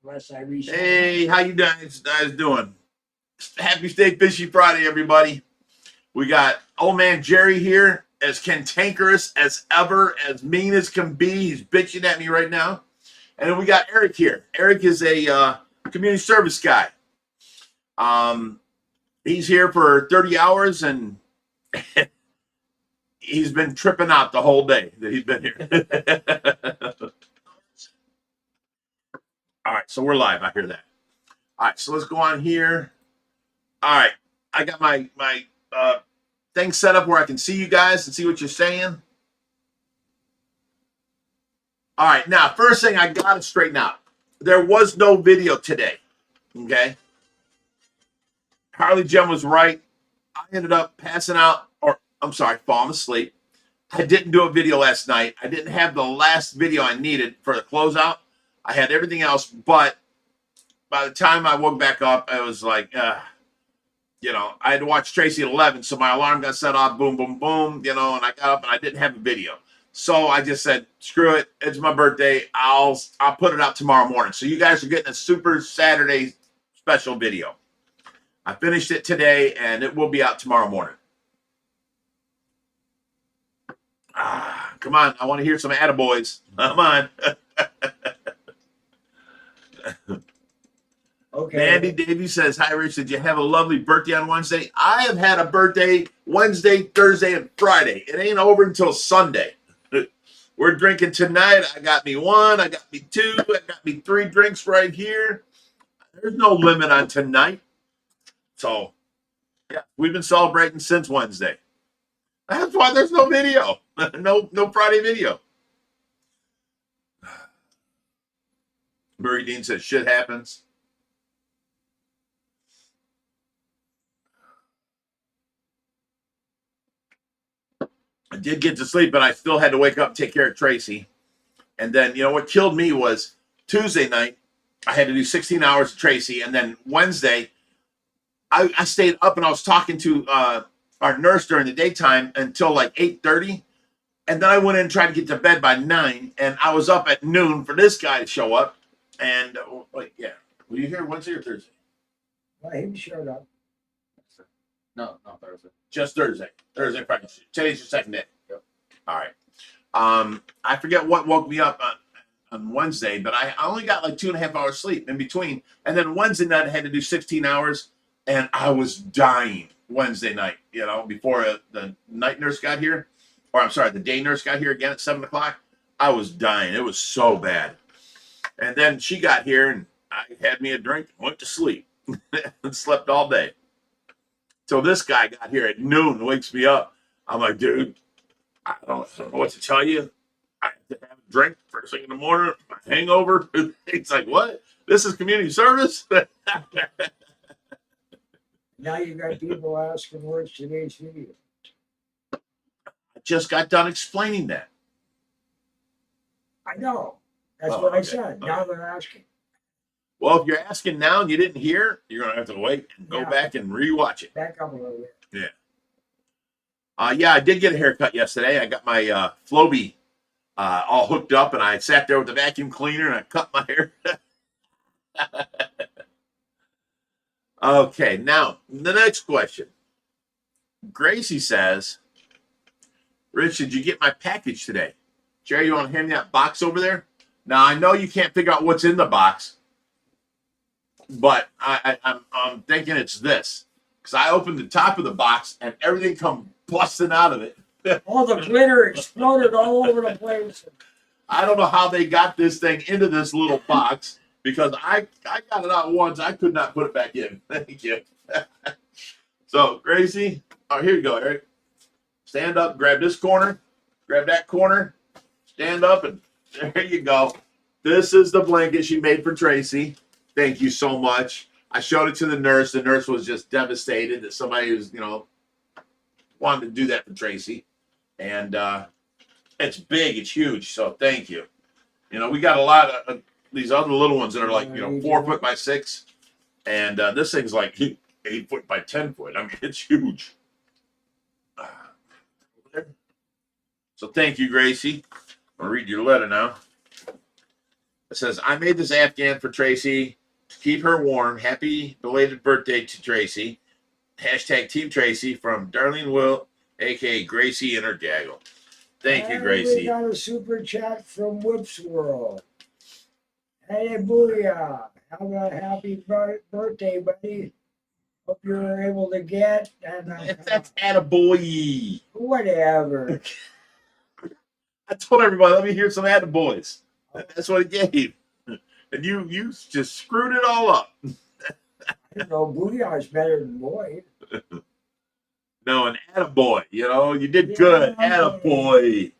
unless I reset. Hey, how you guys doing? Happy Stay Fishy Friday, everybody. We got old man Jerry here, as cantankerous as ever, as mean as can be. He's bitching at me right now. And then we got Eric here. Eric is a community service guy. He's here for 30 hours and he's been tripping out the whole day that he's been here. All right, so we're live. I hear that. All right, so let's go on here. All right, I got my thing set up where I can see you guys and see what you're saying. All right, now, first thing I got to straighten out. There was no video today, okay? Harley Jim was right. I ended up passing out, or I'm sorry, falling asleep. I didn't do a video last night. I didn't have the last video I needed for the closeout. I had everything else, but by the time I woke back up, I was like, you know, I had to watch Tracy at 11, so my alarm got set off, boom, boom, boom, you know, and I got up and I didn't have a video. So I just said, screw it. It's my birthday. I'll put it out tomorrow morning. So you guys are getting a Super Saturday special video. I finished it today, and it will be out tomorrow morning. Come on. I want to hear some attaboys. Come on. Okay. Mandy Davies says, hi, Rich. Did you have a lovely birthday on Wednesday? I have had a birthday Wednesday, Thursday, and Friday. It ain't over until Sunday. We're drinking tonight. I got me one. I got me two. I got me 3 drinks right here. There's no limit on tonight. So, yeah, we've been celebrating since Wednesday. That's why there's no video. No Friday video. Murray Dean says, shit happens. I did get to sleep, but I still had to wake up and take care of Tracy. And then, you know, what killed me was Tuesday night, I had to do 16 hours of Tracy. And then Wednesday, I stayed up and I was talking to our nurse during the daytime until like 8:30. And then I went in and tried to get to bed by 9. And I was up at noon for this guy to show up. And, yeah. Were you here Wednesday or Thursday? Well, he showed up. No, not Thursday. Just Thursday. Thursday, Friday. Today's your second day. Yep. All right. I forget what woke me up on Wednesday, but I only got like 2.5 hours sleep in between. And then Wednesday night, I had to do 16 hours, and I was dying Wednesday night, you know, before the night nurse got here. Or I'm sorry, the day nurse got here again at 7 o'clock. I was dying. It was so bad. And then she got here, and I had me a drink and went to sleep and slept all day. So this guy got here at noon and wakes me up. I'm like, dude, I don't know what to tell you. I have to have a drink first thing in the morning. My hangover. It's like, what? This is community service? Now you got people asking where's today's video. I just got done explaining that. I know. That's Oh, what I okay. said. Now they're asking. Well, if you're asking now and you didn't hear, you're going to have to wait and go Yeah. back and rewatch it. Back up a little bit. Yeah. Yeah, I did get a haircut yesterday. I got my Floby all hooked up, and I sat there with the vacuum cleaner, and I cut my hair. Okay, now, the next question. Gracie says, Rich, did you get my package today? Jerry, you want to hand me that box over there? Now, I know you can't figure out what's in the box, but I'm thinking it's this. Because I opened the top of the box, and everything come busting out of it. All the glitter exploded all over the place. I don't know how they got this thing into this little box, because I got it out once. I could not put it back in. Thank you. So, Gracie, here you go, Eric. Stand up, grab this corner, grab that corner, stand up, and there you go. This is the blanket she made for Tracy. Thank you so much. I showed it to the nurse. The nurse was just devastated that somebody was, you know, wanted to do that for Tracy. And it's big, it's huge, so thank you. You know, we got a lot of these other little ones that are like, you know, 4 foot by 6. And this thing's like 8 foot by 10 foot. I mean, it's huge. So thank you, Gracie. I'll read your letter now. It says, I made this Afghan for Tracy to keep her warm. Happy belated birthday to Tracy. Hashtag Team Tracy from Darlene Will, aka Gracie and her gaggle. Thank you, And Gracie. we got a super chat from Whoops World. Hey, booyah. Have a happy birthday, buddy. Hope you're able to get and That's attaboy. whatever. I told everybody, let me hear some attaboys. That's what he gave. And you just screwed it all up. You know, booyah is better than boy. No, an attaboy. You know, you did good. Attaboy.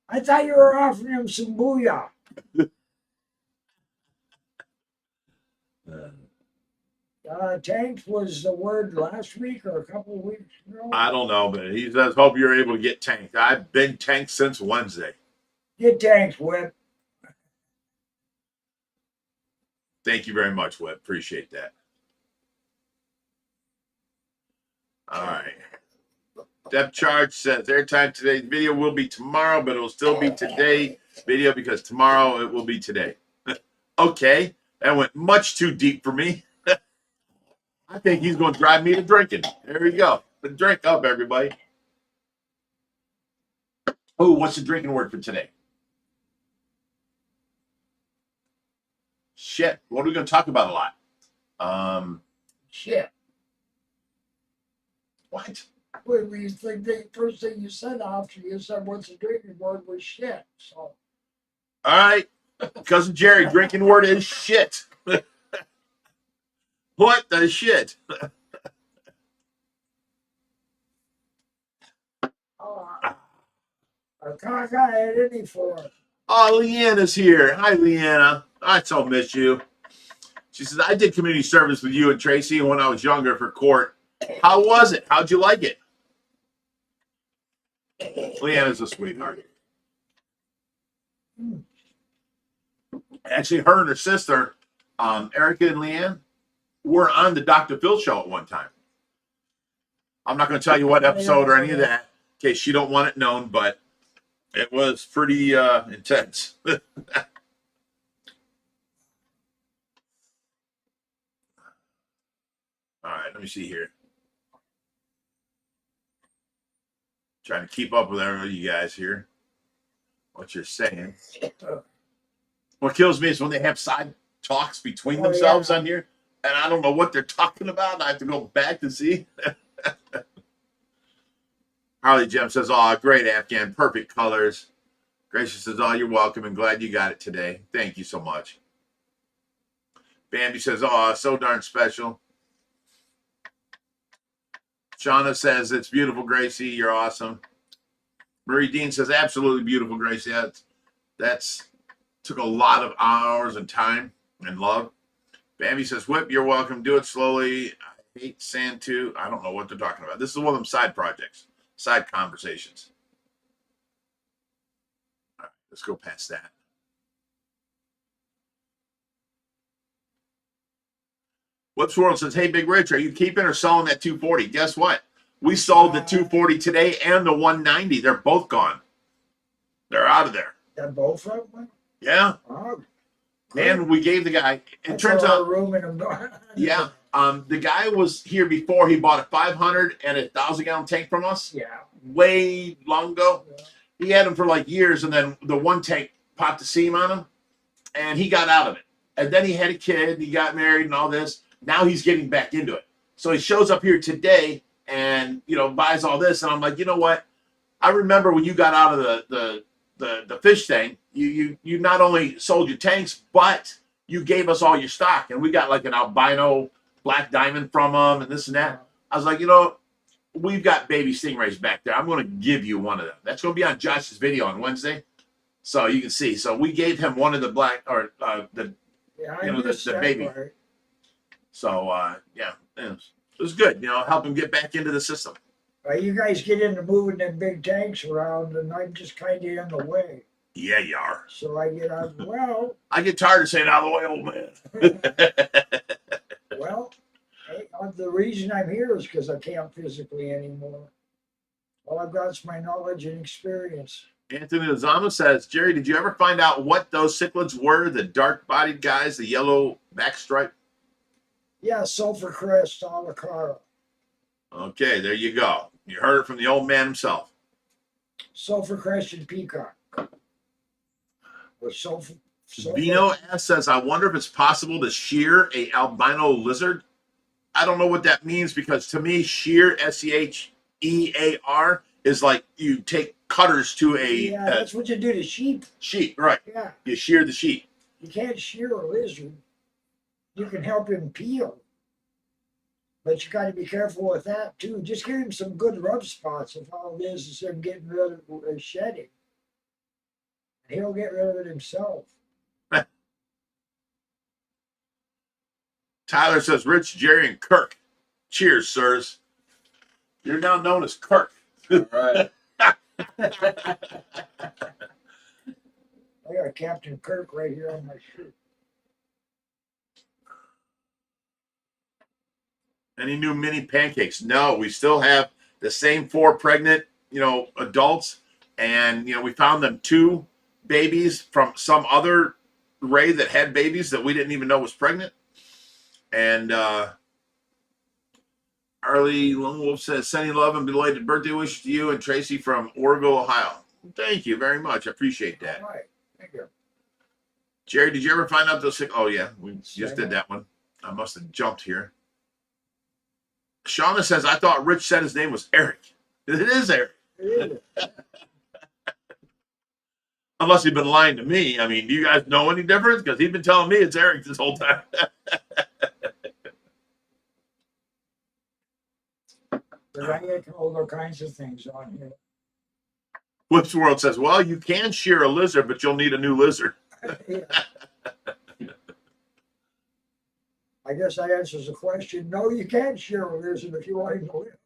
I thought you were offering him some booyah. Tanks was the word last week or a couple of weeks ago. I don't know, but he says, hope you're able to get tanked. I've been tanked since Wednesday. Get tanks, Whip. Thank you very much, Whip. Appreciate that. All right. Depth Charge says airtime today's video will be tomorrow, but it will still be today video because tomorrow it will be today. Okay. That went much too deep for me. I think he's going to drive me to drinking. There we go. Drink up, everybody. Oh, what's the drinking word for today? Shit. What are we going to talk about a lot? Shit. What? Well, we think the first thing you said after you said what's the drinking word was shit. So. All right. Cousin Jerry, drinking word is shit. What the shit? I can't get any for it. Oh, Leanna's here. Hi, Leanna. I so miss you. She says, I did community service with you and Tracy when I was younger for court. How was it? How'd you like it? Leanna's a sweetheart. Actually, her and her sister, Erica and Leanne, were on the Dr. Phil show at one time. I'm not going to tell you what episode or any of that in case you don't want it known, but it was pretty intense. All right, let me see here. Trying to keep up with everybody, you guys here. What you're saying. What kills me is when they have side talks between themselves on here, and I don't know what they're talking about. And I have to go back to see. Harley Gem says, oh, great Afghan, perfect colors. Gracie says, oh, you're welcome and glad you got it today. Thank you so much. Bambi says, oh, so darn special. Shauna says, it's beautiful, Gracie. You're awesome. Marie Dean says, absolutely beautiful, Gracie. That's took a lot of hours and time and love. Bambi says, Whip, you're welcome. Do it slowly. I hate sand too. I don't know what they're talking about. This is one of them side projects, side conversations. All right, let's go past that. Whoops World says, hey, Big Rich, are you keeping or selling that 240? Guess what? We sold the 240 today and the 190. They're both gone. They're out of there. They're both of them? Yeah. Oh, and we gave the guy, it turns out, room in them. yeah. The guy was here before. He bought a 500 and a 1,000-gallon tank from us. Yeah. Way long ago. Yeah. He had them for like years, and then the one tank popped a seam on him, and he got out of it. And then he had a kid, he got married and all this. Now he's getting back into it. So he shows up here today and, you know, buys all this. And I'm like, you know what? I remember when you got out of the fish thing, you not only sold your tanks, but you gave us all your stock. And we got like an albino black diamond from them and this and that. I was like, you know, we've got baby stingrays back there. I'm going to give you one of them. That's going to be on Josh's video on Wednesday. So you can see. So we gave him one of the black, or the baby. Part. So, yeah, it was good. You know, help him get back into the system. You guys get into moving them big tanks around, and I'm just kind of in the way. Yeah, you are. So I get out, well. I get tired of saying out of the way, old man. Well, hey, the reason I'm here is because I can't physically anymore. All I've got is my knowledge and experience. Anthony Lozama says, Jerry, did you ever find out what those cichlids were? The dark-bodied guys, the yellow backstripe? Yeah, sulfur crest alacara. Okay, there you go. You heard it from the old man himself. Sulfur crested peacock. Or sulfur. Vino S says, I wonder if it's possible to shear a albino lizard. I don't know what that means because to me, shear, SEHEAR, is like you take cutters to Yeah, that's what you do to sheep. sheep, right? Yeah. You shear the sheep. You can't shear a lizard. You can help him peel. But you got to be careful with that too. Just give him some good rub spots if all it is him getting rid of shedding. He'll get rid of it himself. Tyler says, Rich, Jerry, and Kirk. Cheers, sirs. You're now known as Kirk. All right. I got Captain Kirk right here on my shirt. Any new mini pancakes? No, we still have the same 4 pregnant, adults. And, we found them 2 babies from some other ray that had babies that we didn't even know was pregnant. And Harley Lone Wolf says, sending love and belated birthday wishes to you and Tracy from Orgo, Ohio. Thank you very much. I appreciate that. All right. Thank you. Jerry, did you ever find out those? Oh, yeah. We just did that one. I must have jumped here. Shauna says, I thought Rich said his name was Eric. It is Eric. It is. Unless he's been lying to me. I mean, do you guys know any difference? Because he's been telling me it's Eric this whole time. Because I get told all kinds of things on here. Whips World says, well, you can shear a lizard, but you'll need a new lizard. Yeah. I guess that answers the question. No, you can't shear a lizard if you want him to live.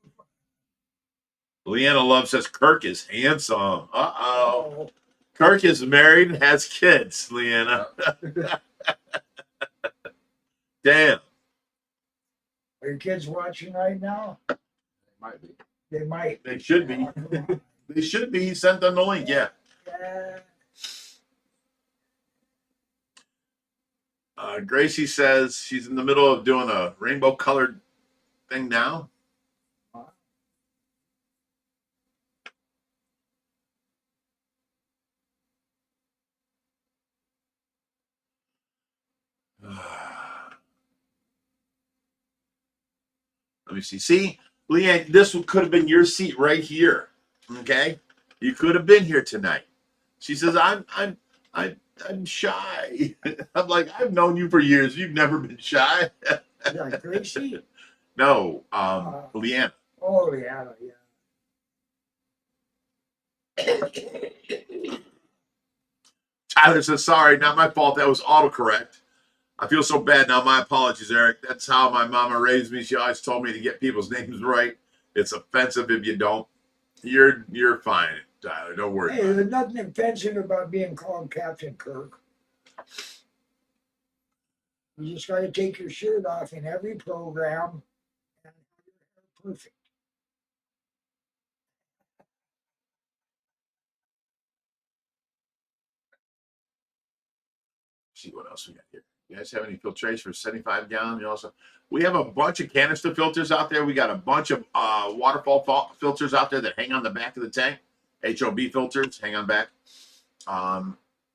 Leanna Love says, Kirk is handsome. Uh-oh. Kirk is married and has kids, Leanna. Damn. Are your kids watching right now? Might be. They might. They should be. They should be. He sent them the link, yeah. Yeah. Gracie says she's in the middle of doing a rainbow colored thing now. Let me see. See, Leanne, this could have been your seat right here. Okay, you could have been here tonight. She says, "I'm shy." I'm like, I've known you for years. You've never been shy. Yeah, Gracie? No, Leanne. Oh, yeah, yeah. Tyler says, sorry, not my fault. That was autocorrect. I feel so bad now. My apologies, Eric. That's how my mama raised me. She always told me to get people's names right. It's offensive if you don't. You're fine, Tyler. Don't worry. Hey, there's nothing offensive about being called Captain Kirk. You just got to take your shirt off in every program and you're perfect. See what else we got here. You guys have any filtration for 75 gallon? We have a bunch of canister filters out there. We got a bunch of waterfall filters out there that hang on the back of the tank. HOB filters hang on back.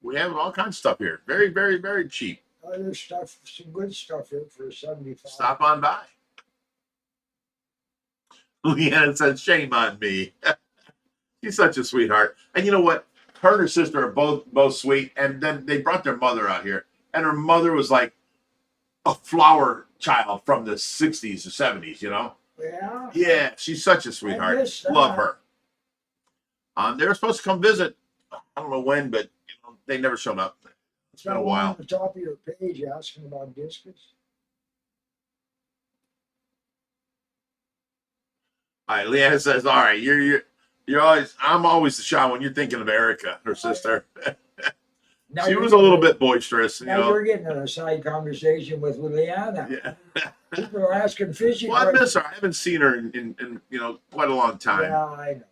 We have all kinds of stuff here. Very, very, very cheap. Other stuff, some good stuff here for 75. Stop on by. Leanna says, shame on me. She's such a sweetheart. And you know what? Her and her sister are both sweet. And then they brought their mother out here. And her mother was like a flower child from the 60s or 70s, you know? Yeah. Yeah, she's such a sweetheart. Love her. They were supposed to come visit. I don't know when, but they never showed up. It's been a while. On the top of your page asking about discus. All right, Leanna says, all right, you're always, I'm always the shy when you're thinking of Erica, her sister. Now She was a little bit boisterous. Now you're getting in a side conversation with Leanna. Yeah. People are asking Fishy. Well, I miss her. I haven't seen her in quite a long time. Yeah, I know.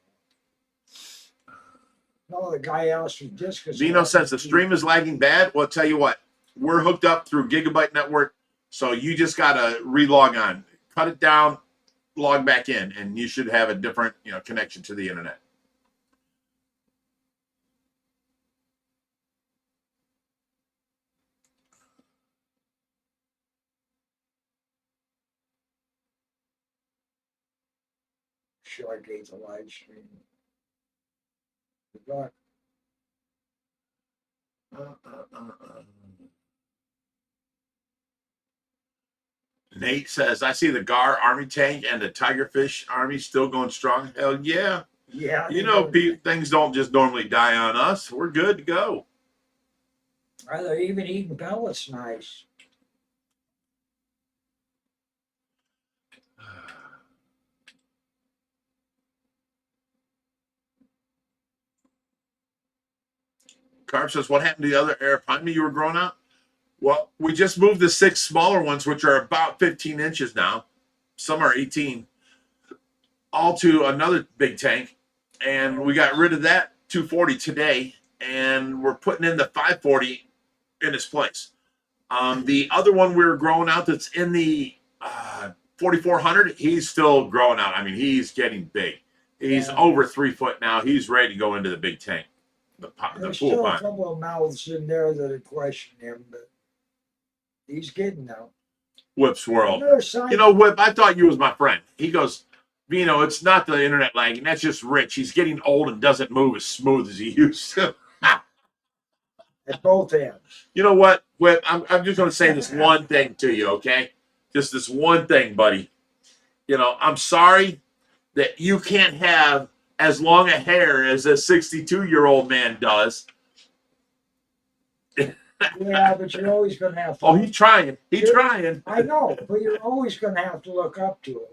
No, the guy asked me discus. Vino says the stream is lagging bad. Well, I'll tell you what, we're hooked up through Gigabyte Network, so you just gotta re-log on, cut it down, log back in, and you should have a different, connection to the internet. Sure, I gave the live stream. Good luck. Nate says, I see the Gar Army tank and the Tigerfish Army still going strong. Hell yeah. Yeah. Things don't just normally die on us. We're good to go. They're even eating pellets nice. Carp says, what happened to the other arapaima you were growing out? Well, we just moved the 6 smaller ones, which are about 15 inches now. Some are 18. All to another big tank. And we got rid of that 240 today. And we're putting in the 540 in its place. The other one we were growing out that's in the 4400, he's still growing out. I mean, he's getting big. He's over 3 foot now. He's ready to go into the big tank. There's pool still pond. a couple of mouths in there that are questioning him, but he's getting out. Whip's world. Another side, Whip, I thought you was my friend. He goes, Vino, it's not the internet lagging. That's just Rich. He's getting old and doesn't move as smooth as he used to. at both ends. You know what, Whip? I'm just going to say this one thing to you, okay? Just this one thing, buddy. I'm sorry that you can't have as long a hair as a 62-year-old man does. Yeah, but you're always going to have to. Oh, he's trying. He's trying. I know, but you're always going to have to look up to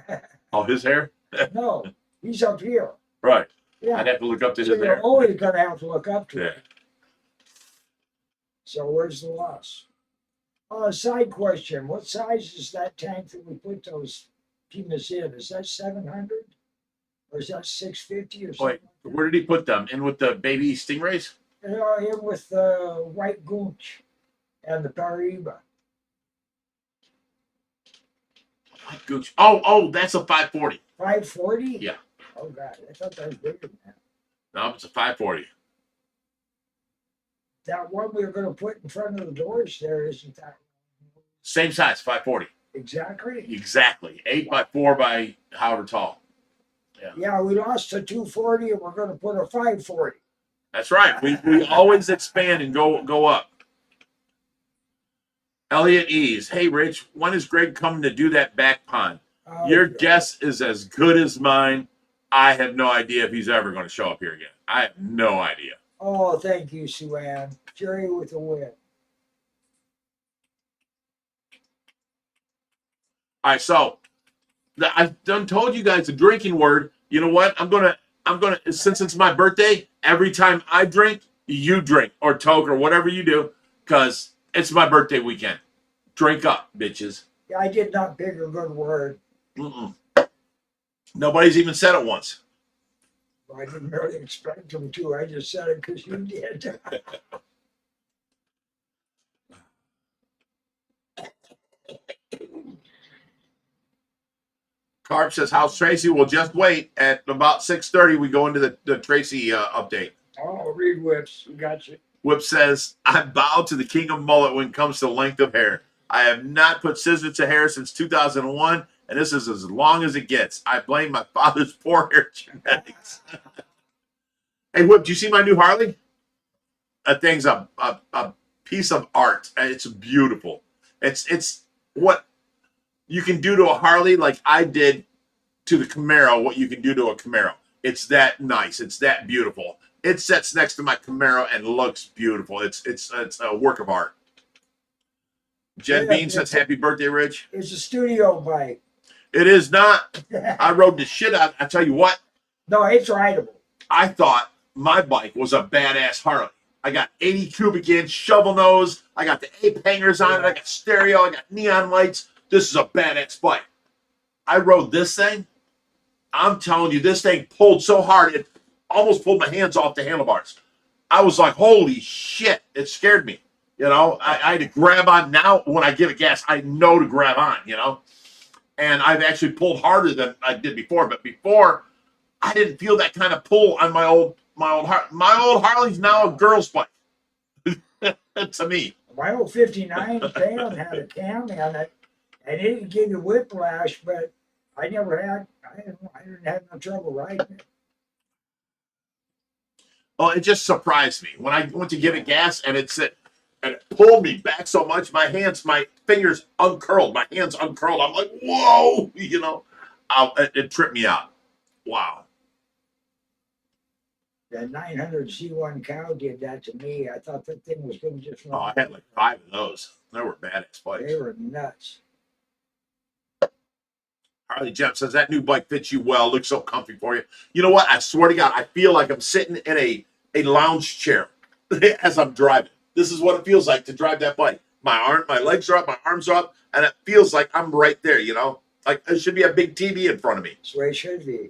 him. Oh, his hair? No, he's up here. Right. Yeah. I'd have to look up to So his you're hair. always going to have to look up to Yeah. him. So where's the loss? Side question. What size is that tank that we put those pumas in? Is that 700? Or is that 650 or something? Wait, where did he put them? In with the baby stingrays? In with the white goonch and the paraíba. Gooch. Oh, that's a 540. 540? Yeah. Oh, God. I thought that was bigger than that. No, it's a 540. That one we were going to put in front of the doors there isn't that Same size, 540. exactly? Exactly. 8 by 4 by however tall. Yeah, we lost a 240 and we're going to put a 540. That's right. We always expand and go up. Elliot Ease. Hey, Rich, when is Greg coming to do that back pond? Your God. guess is as good as mine. I have no idea if he's ever going to show up here again. I have no idea. Oh, thank you, Sue Ann. Jerry with the win. All right, so I've done told you guys the drinking word. You know what? I'm gonna since it's my birthday, every time I drink, you drink or toke or whatever you do, because it's my birthday weekend. Drink up, bitches. Yeah, I did not pick a good word. Nobody's even said it once. I didn't really expect them to. I just said it because you did. Carp says, how's Tracy? Well, just wait. At about 6:30, we go into the Tracy update. Oh, read whips. We got you. Whip says, I bow to the king of mullet when it comes to length of hair. I have not put scissors to hair since 2001, and this is as long as it gets. I blame my father's poor hair genetics. Hey, Whip, do you see my new Harley? That thing's a piece of art. It's beautiful. It's what you can do to a Harley like I did to the Camaro, what you can do to a Camaro. It's that nice. It's that beautiful. It sits next to my Camaro and looks beautiful. It's a work of art. Jen Yeah, Bean says, happy birthday, Rich. It's a studio bike. It is not. I rode the shit out. I tell you what, No, it's rideable. I thought my bike was a badass Harley. I got 80 cubic inch shovel nose. I got the ape hangers on it. I got stereo. I got neon lights. This is a badass bike. I rode this thing. I'm telling you, this thing pulled so hard. almost pulled my hands off the handlebars. I was like, holy shit, it scared me. You know, I had to grab on. Now when I give it gas, I know to grab on, you know. And I've actually pulled harder than I did before. But before, I didn't feel that kind of pull on my old Harley's now a girl's bike. To me. My old 59 Pan had a cam in it, and it didn't give you whiplash, but I didn't have no trouble riding it. Well, it just surprised me when I went to give it gas and it pulled me back so much. My fingers uncurled, my hands uncurled. I'm like, whoa, you know, it tripped me out. Wow. That 900 C1 cow did that to me. I thought that thing was going to just run. Oh, I had like 5 of those. They were badass bikes. They were nuts. Harley Gem says that new bike fits you well. Looks so comfy for you. You know what? I swear to God, I feel like I'm sitting in a lounge chair as I'm driving. This is what it feels like to drive that bike. My legs are up, my arms are up, and it feels like I'm right there, you know? Like there should be a big TV in front of me. That's the way it should be.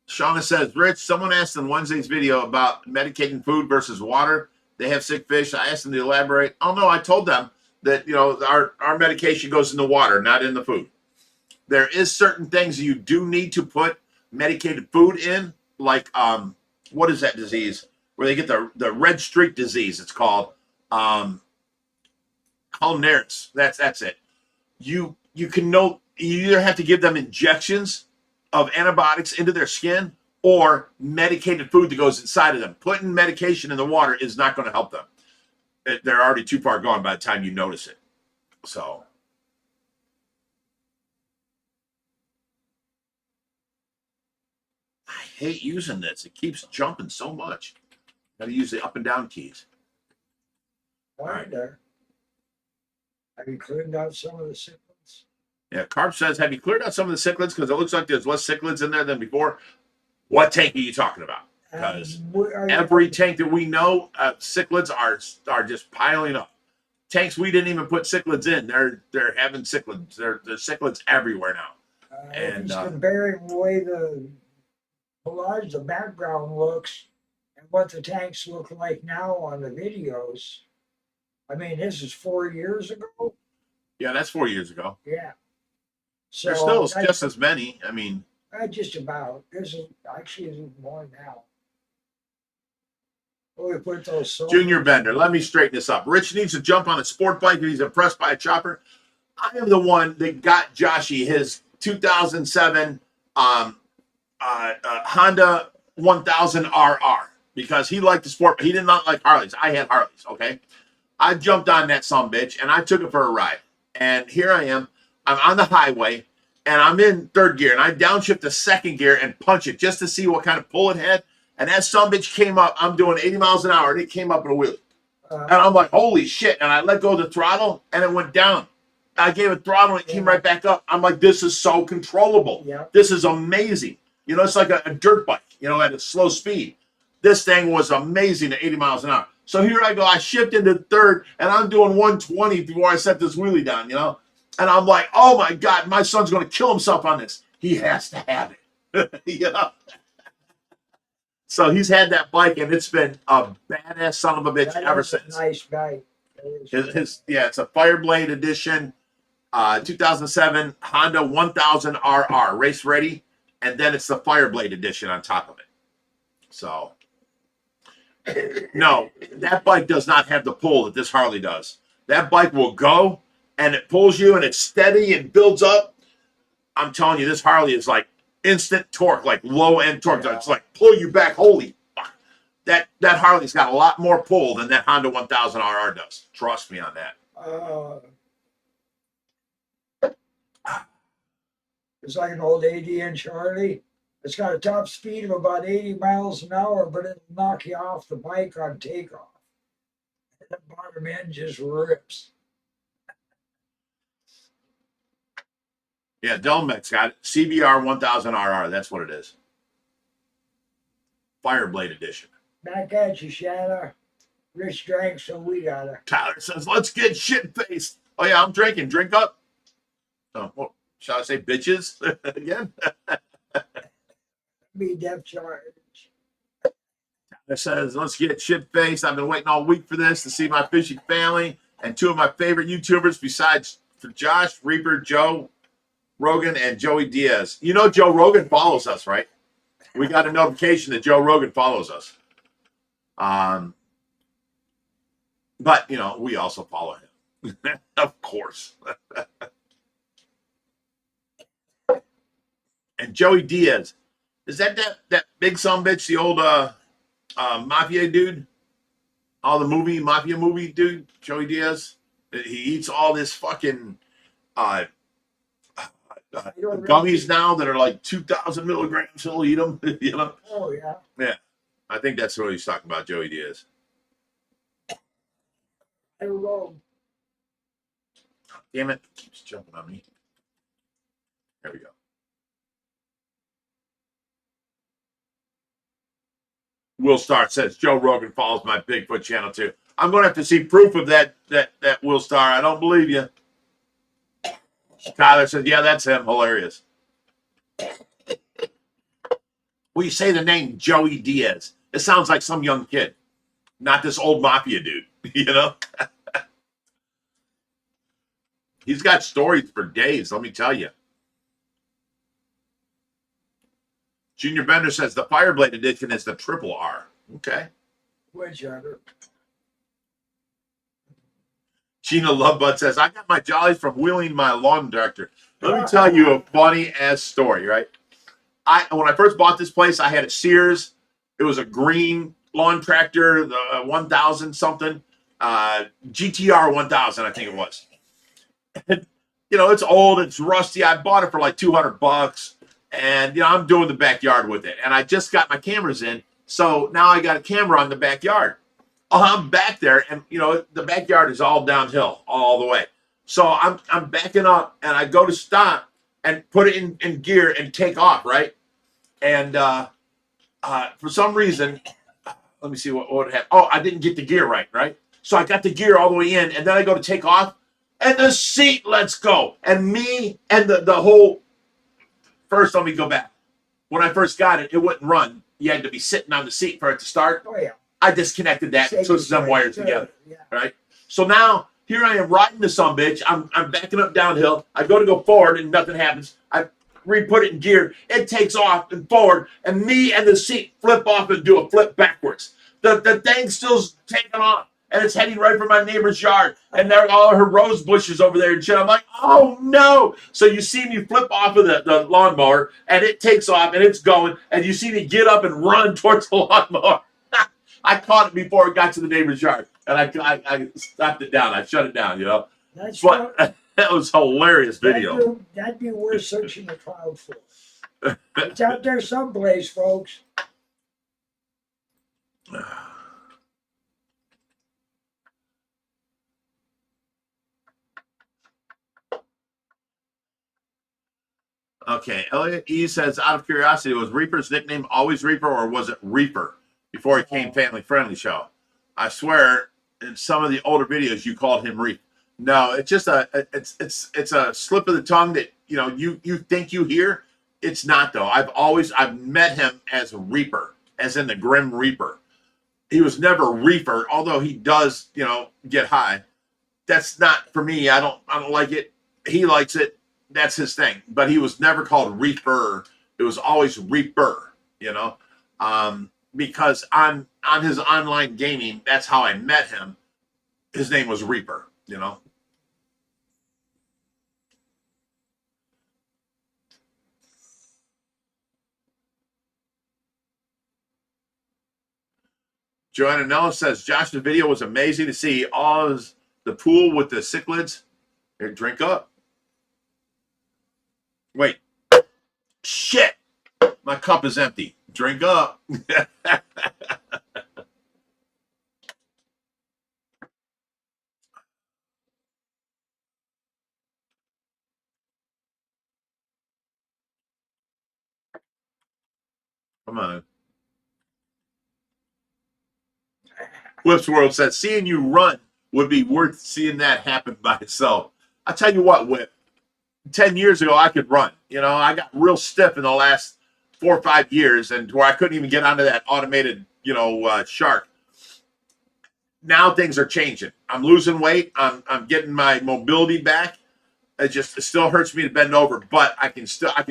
Shauna says, Rich, someone asked in Wednesday's video about medicating food versus water. They have sick fish. I asked them to elaborate. Oh, no, I told them that, you know, our medication goes in the water, not in the food. There is certain things you do need to put medicated food in, like, what is that disease? Where they get the red streak disease, it's called. Colnaris. That's it. You either have to give them injections of antibiotics into their skin or medicated food that goes inside of them. Putting medication in the water is not going to help them. They're already too far gone by the time you notice it. So I hate using this. It keeps jumping so much. Got to use the up and down keys. Right there. Have you cleaned out some of the cichlids? Yeah, Carp says, have you cleared out some of the cichlids? Because it looks like there's less cichlids in there than before. What tank are you talking about? Because every tank that we know, cichlids are just piling up. Tanks we didn't even put cichlids in. They're having cichlids. There's cichlids everywhere now. And he's comparing the way the collage, the background looks, and what the tanks look like now on the videos. I mean, this is 4 years ago. Yeah, that's 4 years ago. Yeah. So there's still just as many. I mean, just about. This is actually more now. Oh, we put those. Junior Bender, let me straighten this up. Rich needs to jump on a sport bike and he's impressed by a chopper. I am the one that got Joshy his 2007 Honda 1000 RR because he liked the sport, but he did not like Harleys. I had Harleys, okay? I jumped on that sumbitch and I took it for a ride. And here I am. I'm on the highway and I'm in third gear and I downshift to second gear and punch it just to see what kind of pull it had. And that sumbitch came up. I'm doing 80 miles an hour and it came up in a wheelie. And I'm like, holy shit. And I let go of the throttle and it went down. I gave it throttle and it came right back up. I'm like, this is so controllable. Yeah. This is amazing. You know, it's like a dirt bike, you know, at a slow speed. This thing was amazing at 80 miles an hour. So here I go. I shift into third and I'm doing 120 before I set this wheelie down, you know. And I'm like, oh my God, my son's going to kill himself on this. He has to have it. You know? So he's had that bike and it's been a badass son of a bitch ever since. Nice bike. It's a Fireblade edition, 2007 Honda 1000 RR, race ready. And then it's the Fireblade edition on top of it. So, no, that bike does not have the pull that this Harley does. That bike will go and it pulls you and it's steady and builds up. I'm telling you, this Harley is like instant torque, like low end torque. Yeah. It's like pull you back. Holy fuck. That Harley's got a lot more pull than that Honda 1000 RR does. Trust me on that. It's like an old 80-inch Harley. It's got a top speed of about 80 miles an hour, but it'll knock you off the bike on takeoff. And the bottom end just rips. Yeah, Delmex got it. CBR 1000 RR. That's what it is. Fireblade edition. Back at you, Shanna. Rich drank, so we got her. Tyler says, let's get shit-faced. Oh, yeah, I'm drinking. Drink up. Oh, well, shall I say bitches again? Be depth charge. It says, let's get shit-faced. I've been waiting all week for this to see my fishy family and two of my favorite YouTubers besides Josh, Reaper, Joe Rogan, and Joey Diaz. You know Joe Rogan follows us, right? We got a notification that Joe Rogan follows us. But, you know, we also follow him. Of course. And Joey Diaz. Is that big sumbitch, the old mafia dude? All the mafia movie dude, Joey Diaz? He eats all this fucking gummies now that are like 2,000 milligrams. He'll eat them, you know? Oh, yeah. Yeah. I think that's what he's talking about, Joey Diaz. I don't know. Damn it. It keeps jumping on me. There we go. Will Star says Joe Rogan follows my Bigfoot channel too. I'm going to have to see proof of that Will Star. I don't believe you. Tyler says, yeah, that's him. Hilarious. Well, you say the name Joey Diaz. It sounds like some young kid, not this old mafia dude, you know? He's got stories for days, let me tell you. Junior Bender says the Fireblade edition is the triple R. Okay. Which other? Gina Lovebud says, I got my jollies from wheeling my lawn director. Let me tell you a funny ass story, right? When I first bought this place, I had a Sears. It was a green lawn tractor, the 1000 something, GTR 1000, I think it was. And, you know, it's old, it's rusty. I bought it for like $200. And, you know, I'm doing the backyard with it. And I just got my cameras in. So now I got a camera on the backyard. I'm back there, and, you know, the backyard is all downhill all the way. So I'm backing up, and I go to stop and put it in gear and take off, right? And for some reason, let me see what happened. Oh, I didn't get the gear right? So I got the gear all the way in, and then I go to take off, and the seat lets go. And me and the whole... First, let me go back. When I first got it, it wouldn't run. You had to be sitting on the seat for it to start. Oh, yeah. I disconnected that and twisted them wires together. Yeah. Right? So now, here I am riding the sumbitch. I'm backing up downhill. I go to go forward and nothing happens. I re-put it in gear. It takes off and forward, and me and the seat flip off and do a flip backwards. The thing's still taking off, and it's heading right for my neighbor's yard. And there are all her rose bushes over there and shit. I'm like, oh no. So you see me flip off of the lawnmower, and it takes off, and it's going, and you see me get up and run towards the lawnmower. I caught it before it got to the neighbor's yard, and I stopped it down. I shut it down, you know. That's But that was a hilarious video. That'd be worth searching the cloud for. It's out there someplace, folks. Okay, Elliot E says, out of curiosity, was Reaper's nickname always Reaper, or was it Reaper before he came family friendly show? I swear, in some of the older videos, you called him Reap. No, it's just it's a slip of the tongue that you think you hear. It's not though. I've met him as Reaper, as in the Grim Reaper. He was never Reaper, although he does get high. That's not for me. I don't like it. He likes it. That's his thing. But he was never called Reaper. It was always Reaper, because on his online gaming, that's how I met him. His name was Reaper, Joanna Nellis says, Josh, the video was amazing to see the pool with the cichlids. Here, drink up. Wait. Shit. My cup is empty. Drink up. Come on. Whips World says, seeing you run would be worth seeing that happen by itself. I tell you what, Whip, 10 years ago, I could run. I got real stiff in the last 4 or 5 years, and where I couldn't even get onto that automated, shark. Now things are changing. I'm losing weight. I'm getting my mobility back. It still hurts me to bend over, but I can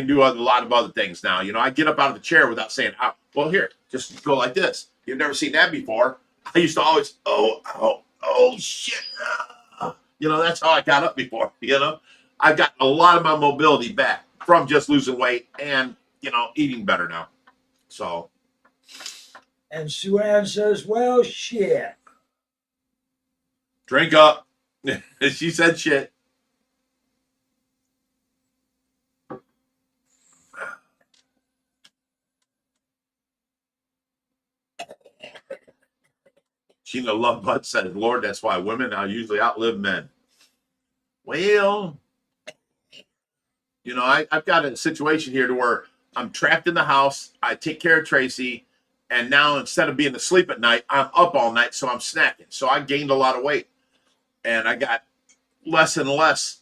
do a lot of other things now. I get up out of the chair without saying, "Ow." Well, here, just go like this. You've never seen that before. I used to always, oh shit. That's how I got up before. I've got a lot of my mobility back from just losing weight and eating better now. So. And Sue Ann says, well, shit. Drink up. She said shit. Sheena Love Butt says, Lord, that's why women now usually outlive men. Well, I've got a situation here to where I'm trapped in the house. I take care of Tracy. And now instead of being asleep at night, I'm up all night. So I'm snacking. So I gained a lot of weight. And I got less and less,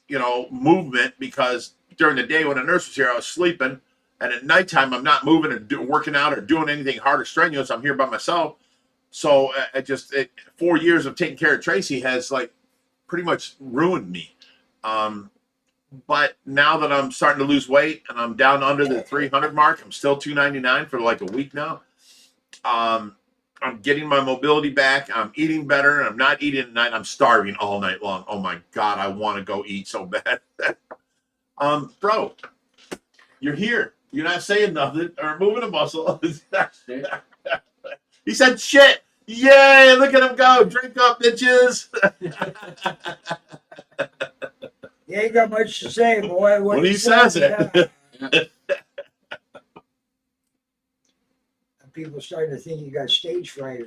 movement, because during the day when the nurse was here, I was sleeping. And at nighttime, I'm not moving or working out or doing anything hard or strenuous. I'm here by myself. So 4 years of taking care of Tracy has pretty much ruined me. But now that I'm starting to lose weight and I'm down under the 300 mark, I'm still 299 for a week now. I'm getting my mobility back. I'm eating better. I'm not eating at night. I'm starving all night long. Oh my God, I want to go eat so bad. Bro, you're here. You're not saying nothing or moving a muscle. He said shit. Yay, look at him go. Drink up, bitches. You ain't got much to say, boy. When he says it. People starting to think you got stage fright.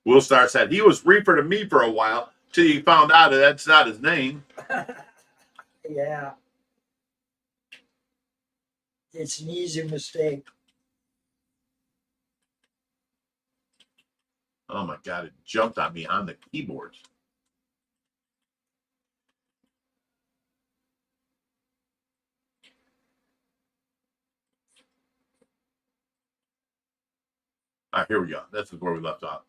Will Star said he was Reaper to me for a while till he found out that that's not his name. Yeah. It's an easy mistake. Oh my God, it jumped on me on the keyboards. All right, here we go. This is where we left off.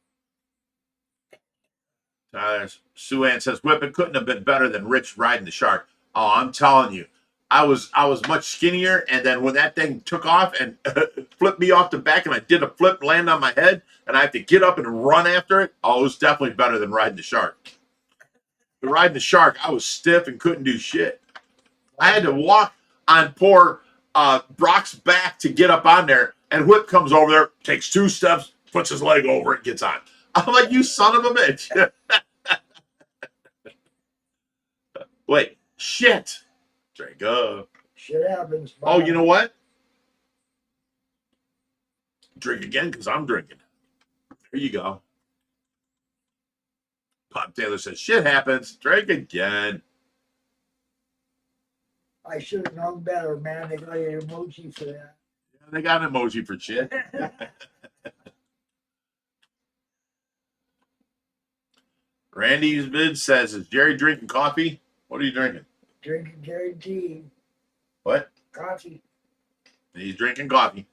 Sue Ann says, Whippet couldn't have been better than Rich riding the shark. Oh, I'm telling you. I was much skinnier, and then when that thing took off and flipped me off the back, and I did a flip, land on my head, and I have to get up and run after it, it was definitely better than riding the shark. Riding the shark, I was stiff and couldn't do shit. I had to walk on poor Brock's back to get up on there, and Whip comes over there, takes 2 steps, puts his leg over it, gets on. I'm like, you son of a bitch. Wait, shit. Drink up. Shit happens. Oh, you know what? Drink again because I'm drinking. There you go. Pop Taylor says, shit happens. Drink again. I should have known better, man. They got an emoji for that. Yeah, they got an emoji for shit. Randy's vid says, is Jerry drinking coffee? What are you drinking? Drinking guaranteed. What? Coffee. He's drinking coffee.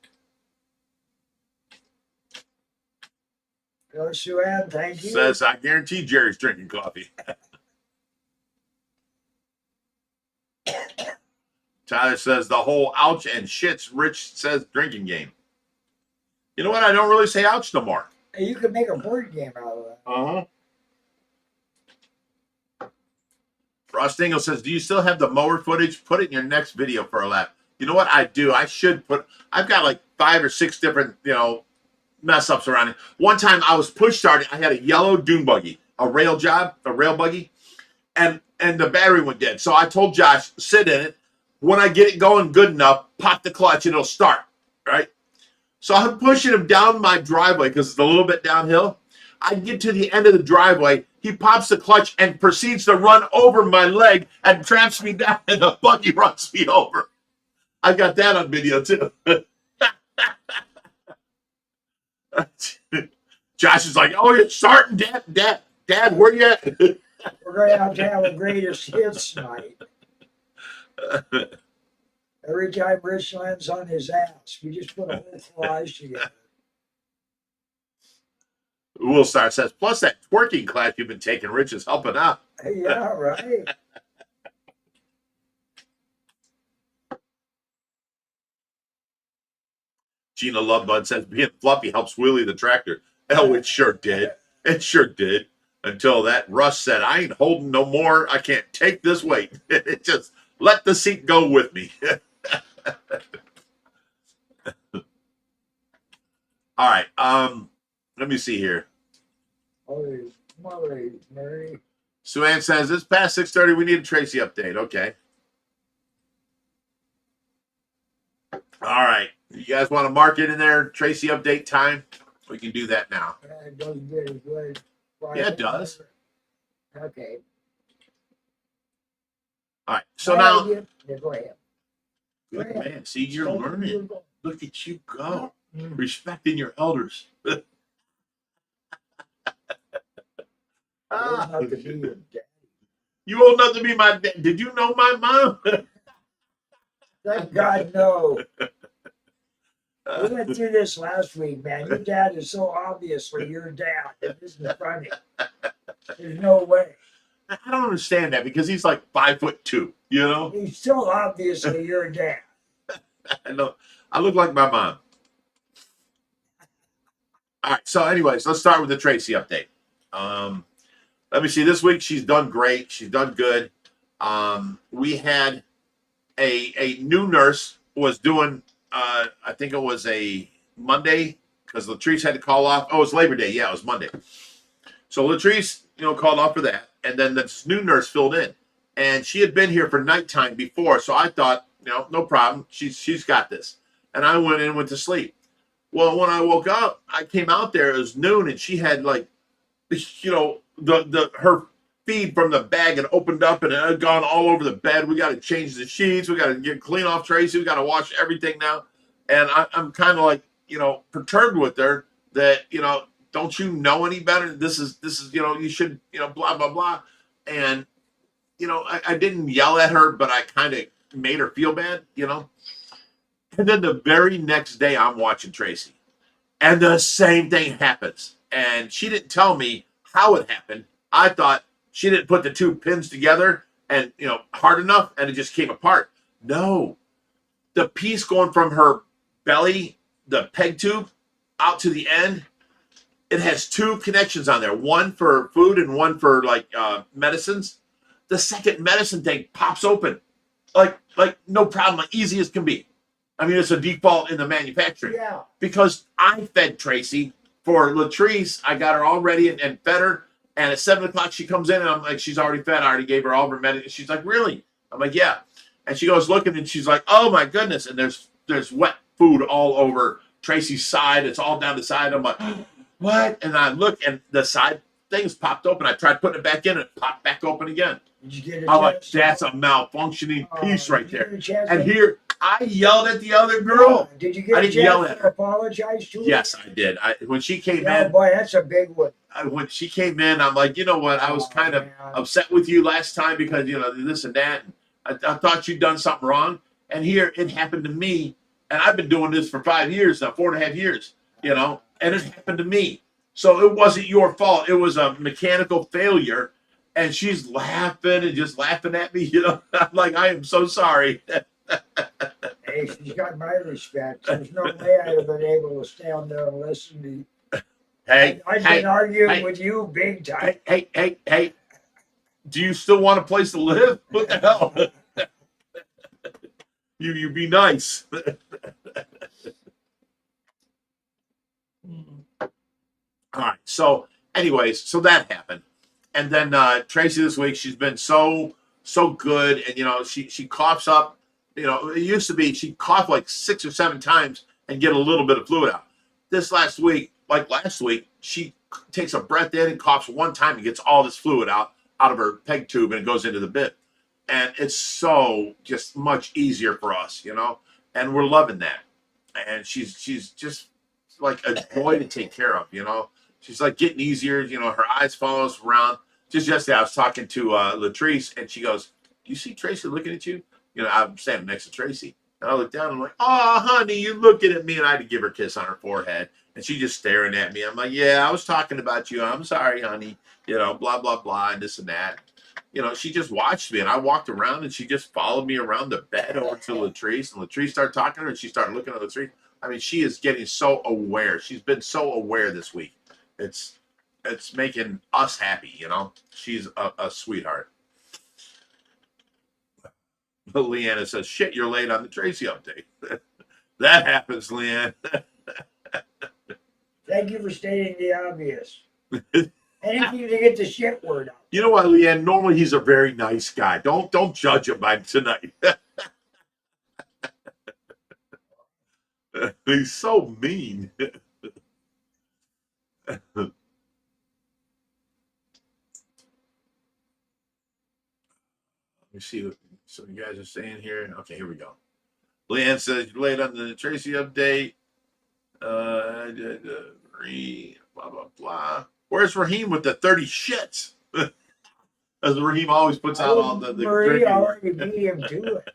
Hello, Sue Ann. Thank you. Says, I guarantee Jerry's drinking coffee. Tyler says, the whole ouch and shits Rich says drinking game. You know what? I don't really say ouch no more. Hey, you can make a board game out of that. Uh-huh. Frost Dingle says, do you still have the mower footage? Put it in your next video for a lap. You know what? I do. I should put, I've got like 5 or 6 different, mess ups around it. One time I was push starting. I had a yellow dune buggy, a rail buggy, and the battery went dead. So I told Josh, sit in it. When I get it going good enough, pop the clutch and it'll start, right? So I'm pushing him down my driveway because it's a little bit downhill. I get to the end of the driveway. He pops the clutch and proceeds to run over my leg and traps me down, and the buggy runs me over. I got that on video too. Josh is like, oh, you're starting, Dad, where you at? We're going to have a greatest hits night. Every time Rich lands on his ass, we just put a whole collage together. Woolstar says, plus that twerking class you've been taking, Rich is helping out. Yeah, right. Gina Lovebud says, being fluffy helps wheelie the tractor. Oh, it sure did. It sure did. Until that Russ said, I ain't holding no more. I can't take this weight. It just let the seat go with me. All right. Let me see here. Holy moly, Mary. Sue Ann says, it's past 6:30. We need a Tracy update. Okay. All right. You guys want to mark it in there? Tracy update time? We can do that now. It doesn't get as good. Yeah, it does. Okay. All right. So now, Yeah, go ahead. good man. See, you're Don't learning. you go. Look at you go. Mm. Respecting your elders. Old enough to be your dad. You old enough to be my dad. Did you know my mom? Thank God, no. We went through this last week, man. Your dad is so obviously your dad. It isn't funny. There's no way. I don't understand that because he's like 5'2", you know? He's so obviously your dad. I know. I look like my mom. All right. So, anyways, let's start with the Tracy update. Let me see. This week she's done great. She's done good. We had a new nurse was doing. I think it was a Monday because Latrice had to call off. Oh, it was Labor Day. Yeah, it was Monday. So Latrice, called off for that, and then this new nurse filled in, and she had been here for nighttime before. So I thought, no problem. She's got this, and I went in and went to sleep. Well, when I woke up, I came out there. It was noon, and she had like, her feed from the bag had opened up and it had gone all over the bed. We got to change the sheets. We got to clean off Tracy. We got to wash everything now. And I'm kind of like, perturbed with her that, don't you know any better? This is, you should, blah, blah, blah. And, I didn't yell at her, but I kind of made her feel bad, And then the very next day I'm watching Tracy and the same thing happens. And she didn't tell me how it happened. I thought she didn't put the two pins together and, hard enough and it just came apart. No, the piece going from her belly, the peg tube out to the end, it has two connections on there, one for food and one for like medicines. The second medicine tank pops open like no problem, like easy as can be. I mean, it's a default in the manufacturing. Yeah. Because I fed Tracy for Latrice. I got her all ready and fed her. And at 7 o'clock, she comes in and I'm like, she's already fed. I already gave her all of her medicine. She's like, really? I'm like, yeah. And she goes looking and she's like, oh my goodness. And there's wet food all over Tracy's side. It's all down the side. I'm like, what? And I look and the side things popped open. I tried putting it back in and it popped back open again. Did you get a I'm like, chance? that's a malfunctioning piece right Did you get there. a chance And to- here, I yelled at the other girl. Did you get I a didn't yell chance at to her. apologize to her? Yes, I did. When she came Yeah, in, boy, that's a big one. when she came in, I'm like, you know what? I was Oh, kind of man. upset with you last time because, this and that. And I thought you'd done something wrong. And here it happened to me. And I've been doing this for 5 years now, 4.5 years, and it happened to me. So it wasn't your fault. It was a mechanical failure. And she's laughing and just laughing at me, I'm like, I am so sorry. Hey, she's got my respect. There's no way I'd have been able to stand there and listen to you. Hey, I've hey, been arguing hey. with you big time. hey. Do you still want a place to live? What the hell? You be nice. All right. So, anyways, so that happened. And then Tracy this week, she's been so good. And, she coughs up. It used to be she'd cough like 6 or 7 times and get a little bit of fluid out. This last week, like last week, she takes a breath in and coughs one time and gets all this fluid out of her peg tube and it goes into the bib. And it's so just much easier for us, and we're loving that. And she's just like a joy to take care of, She's like getting easier, her eyes follow us around. Just yesterday, I was talking to Latrice and she goes, "Do you see Tracy looking at you?" you know, I'm standing next to Tracy. And I look down, I'm like, oh, honey, you're looking at me. And I had to give her a kiss on her forehead. And she just staring at me. I'm like, yeah, I was talking about you. I'm sorry, honey. You know, blah, blah, blah, and this and that. You know, she just watched me. And I walked around and she just followed me around the bed over to Latrice. And Latrice started talking to her and she started looking at Latrice. I mean, she is getting so aware. She's been so aware this week. It's making us happy, you know. She's a sweetheart. But Leanna says, shit, you're late on the Tracy update. That happens, Leanne. Thank you for stating the obvious. Anything to get the shit word out. You know what, Leanne? Normally he's a very nice guy. Don't judge him by tonight. He's so mean. Let me see what some of you guys are saying here. Okay, here we go. Leanne says you're late on the Tracy update. Blah blah blah. Where's Raheem with the 30 shits? As Raheem always puts out all the Marie drinking. already beat him to it.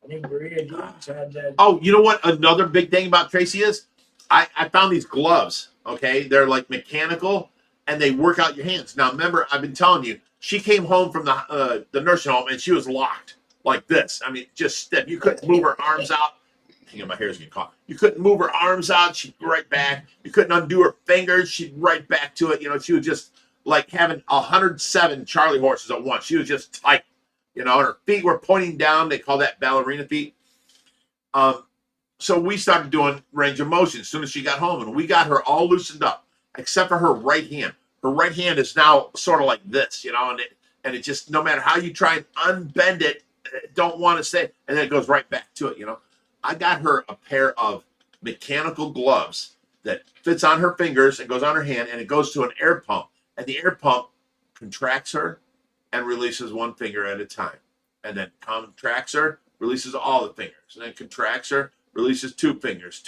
I think Maria Deans had that. Oh, you know what? Another big thing about Tracy is I found these gloves. Okay, they're like mechanical and they work out your hands. Now, remember, I've been telling you, she came home from the nursing home and she was locked like this. I mean, just stiff. You couldn't move her arms out. You know, my hair's getting caught. You couldn't move her arms out. She'd right back. You couldn't undo her fingers. She'd right back to it. You know, she was just like having 107 Charlie horses at once. She was just tight. You know, and her feet were pointing down. They call that ballerina feet. So we started doing range of motion as soon as she got home, and we got her all loosened up, except for her right hand. Her right hand is now sort of like this, you know, and it just, no matter how you try and unbend it, don't want to stay, and then it goes right back to it, you know. I got her a pair of mechanical gloves that fits on her fingers and goes on her hand, and it goes to an air pump, and the air pump contracts her and releases one finger at a time, and then contracts her, releases all the fingers, and then contracts her, releases two fingers,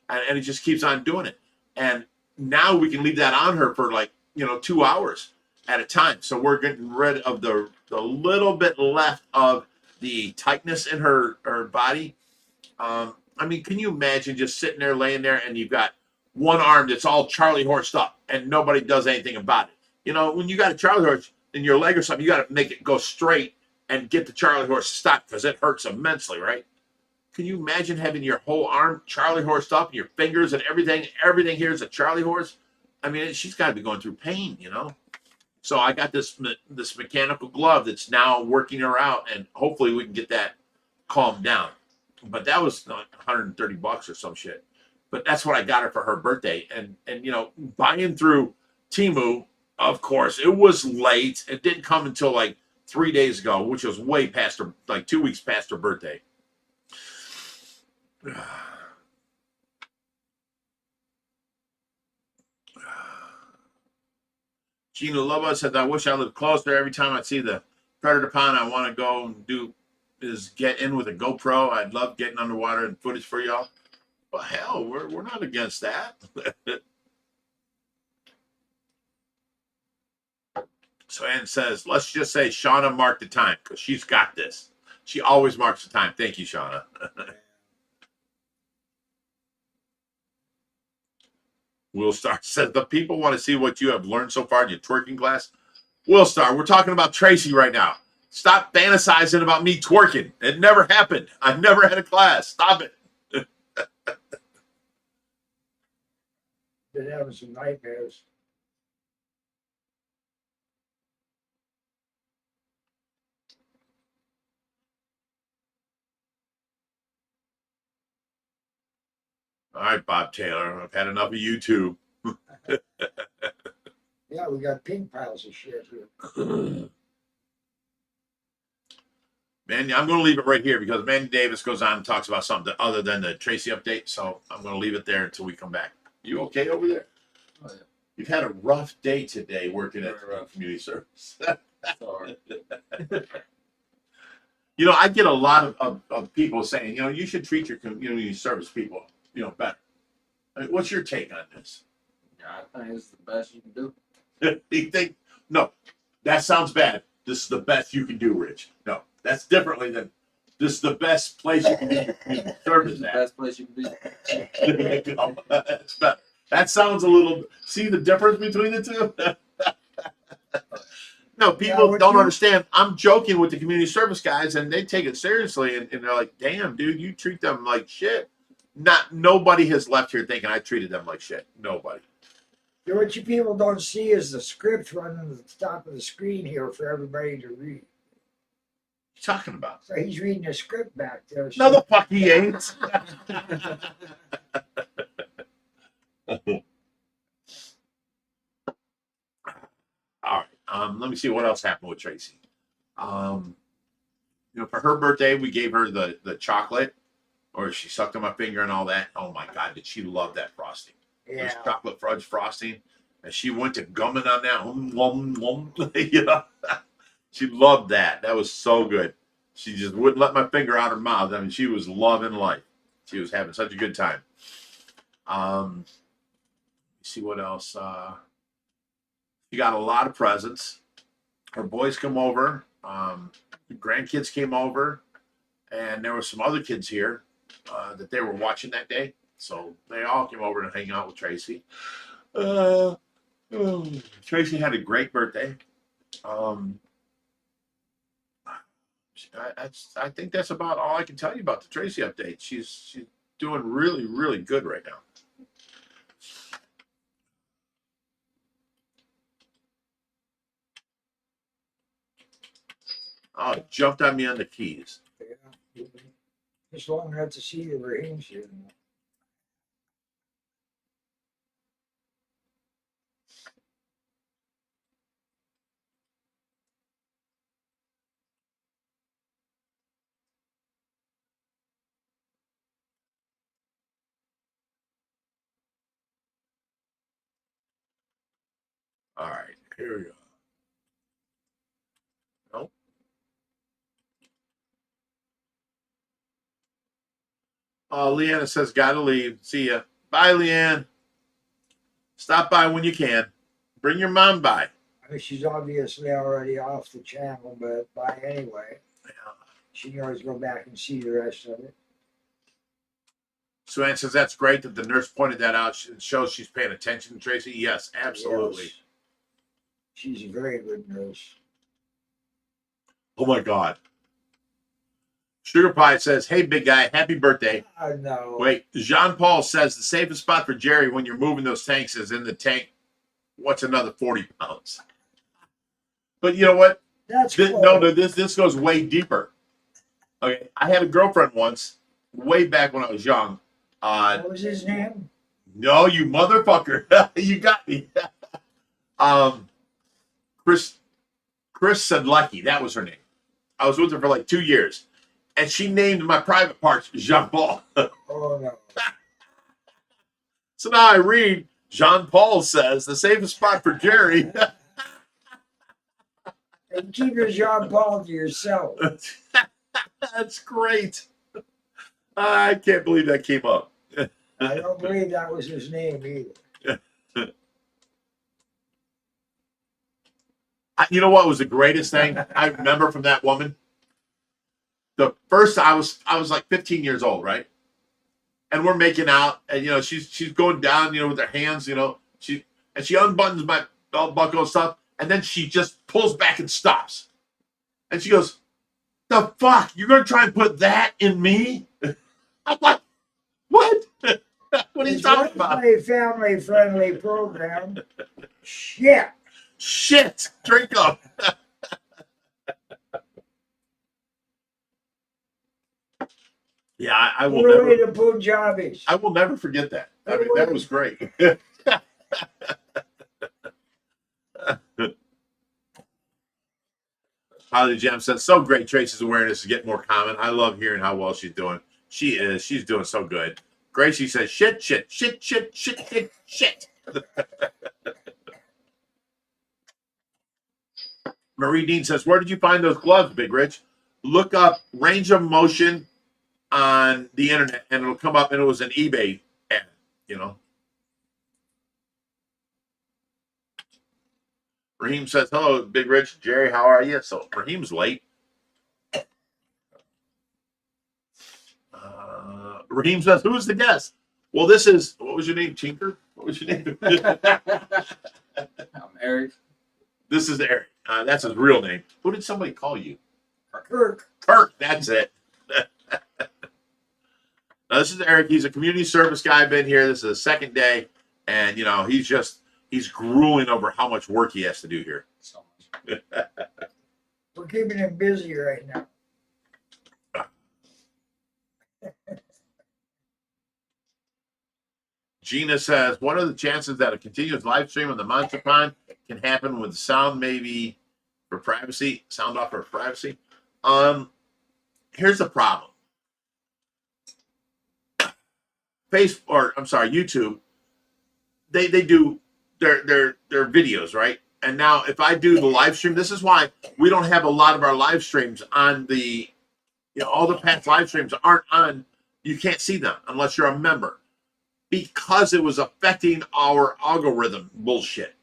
and it just keeps on doing it. And now we can leave that on her for like, you know, 2 hours at a time. So we're getting rid of the little bit left of the tightness in her body. I mean, can you imagine just sitting there, laying there, and you've got one arm that's all Charlie horsed up and nobody does anything about it? You know, when you got a Charlie horse in your leg or something, you got to make it go straight and get the Charlie horse to stop because it hurts immensely, right? Can you imagine having your whole arm Charlie horsed up, and your fingers and everything here is a Charlie horse? I mean, she's got to be going through pain, you know? So I got this mechanical glove that's now working her out, and hopefully we can get that calmed down. But that was like $130 or some shit. But that's what I got her for her birthday. And you know, buying through Temu, of course, it was late. It didn't come until like 3 days ago, which was way past her, like 2 weeks past her birthday. Gina Lova says, I wish I lived closer. Every time I see the predator pond, I want to go and do is get in with a GoPro. I'd love getting underwater and footage for y'all. Well, hell, we're not against that. So Ann says, let's just say Shauna marked the time because she's got this. She always marks the time. Thank you, Shauna. Will Star says, the people want to see what you have learned so far in your twerking class. Will Star, we're talking about Tracy right now. Stop fantasizing about me twerking. It never happened. I never had a class. Stop it. Been having some nightmares. All right, Bob Taylor. I've had enough of you too. Yeah, we got pink piles of shit here. Man, I'm going to leave it right here because Mandy Davis goes on and talks about something other than the Tracy update. So I'm going to leave it there until we come back. You okay over there? Oh, yeah. You've had a rough day today working at Very rough. community service. Sorry. You know, I get a lot of people saying, you know, you should treat your community service people, you know, better. I mean, what's your take on this? Yeah, I think it's the best you can do. You think, no, that sounds bad. this is the best you can do, Rich. No, that's differently than this is the best place you can do your service at. Best place you can be. There you go. That's better. That sounds a little. See the difference between the two? No, people would don't you- understand. I'm joking with the community service guys, and they take it seriously, and they're like, "Damn, dude, you treat them like shit." Nobody has left here thinking I treated them like shit. Nobody. What you people don't see is the script running at the top of the screen here for everybody to read. What you talking about? So he's reading a script back there. No, the fuck he ain't. All right. Let me see what else happened with Tracy. For her birthday, we gave her the chocolate, or she sucked on my finger and all that. Oh my God, did she love that frosting? It was Yeah. chocolate fudge frosting, and she went to gumming on that. She loved that. That was so good. She just wouldn't let my finger out her mouth. I mean, she was loving life. She was having such a good time. See what else. She got a lot of presents. Her boys come over. The grandkids came over, and there were some other kids here that they were watching that day. So they all came over to hang out with Tracy. Tracy had a great birthday. I think that's about all I can tell you about the Tracy update. She's doing really, really good right now. Oh, it jumped on me on the keys. Yeah. Just long enough to see the range here. All right, here we go. Nope. Leanna says, gotta leave. See ya. Bye, Leanne. Stop by when you can. Bring your mom by. I mean, she's obviously already off the channel, but by anyway, she can always go back and see the rest of it. Sue Ann says, that's great that the nurse pointed that out. It shows she's paying attention to Tracy. Yes, absolutely. Yes. She's a very good nurse. Oh, my God. Sugar Pie says, hey, big guy, happy birthday. I know. Wait, Jean-Paul says the safest spot for Jerry when you're moving those tanks is in the tank. What's another 40 pounds? But you know what? That's This goes way deeper. Okay, I had a girlfriend once, way back when I was young. What was his name? No, you motherfucker. You got me. Chris said Lucky. That was her name. I was with her for like 2 years. And she named my private parts Jean-Paul. Oh, no. So now I read, Jean-Paul says the safest spot for Jerry. And keep your Jean Paul to yourself. That's great. I can't believe that came up. I don't believe that was his name either. You know what was the greatest thing I remember from that woman? The first I was like 15 years old, right? And we're making out, and she's going down, with her hands, she unbuttons my belt buckle and stuff, and then she just pulls back and stops. And she goes, the fuck? You're gonna try and put that in me? I'm like, what? What are you talking about? It's a family-friendly program. Shit. Shit. Drink up. Yeah, I will Put away never. the Punjabis. I will never forget that. I mean, that was great. Holly Jam says, so great. Tracy's awareness is getting more common. I love hearing how well she's doing. She is. She's doing so good. Gracie says, shit. Marie Dean says, where did you find those gloves, Big Rich? Look up range of motion on the internet, and it'll come up, and it was an eBay ad, Raheem says, hello, Big Rich. Jerry, how are you? So Raheem's late. Raheem says, who's the guest? Well, this is, what was your name, Tinker? What was your name? I'm Eric. This is Eric. That's his real name. Who did somebody call you? Kirk. Kirk, that's it. Now, this is Eric. He's a community service guy. Been here. This is the second day. And, you know, he's grueling over how much work he has to do here. So much. We're keeping him busy right now. Gina says, what are the chances that a continuous live stream of the monster pond can happen with sound maybe for privacy? Sound off for privacy? Here's the problem. YouTube, they do their videos, right? And now if I do the live stream, this is why we don't have a lot of our live streams on the, you know, all the past live streams aren't on, you can't see them unless you're a member. Because it was affecting our algorithm bullshit.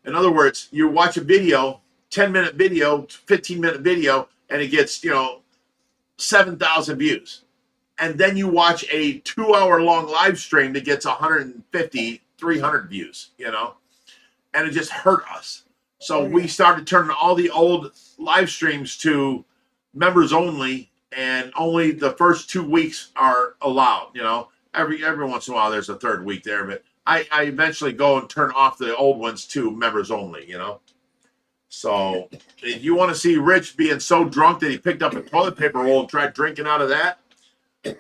In other words, you watch a video, 10-minute video, 15-minute video, and it gets, you know, 7,000 views. And then you watch a 2-hour-long live stream that gets 150, 300 views, you know, and it just hurt us. So we started turning all the old live streams to members only, and only the first 2 weeks are allowed, you know. Every once in a while there's a third week there, but I eventually go and turn off the old ones to members only, you know. So if you want to see Rich being so drunk that he picked up a toilet paper roll and tried drinking out of that,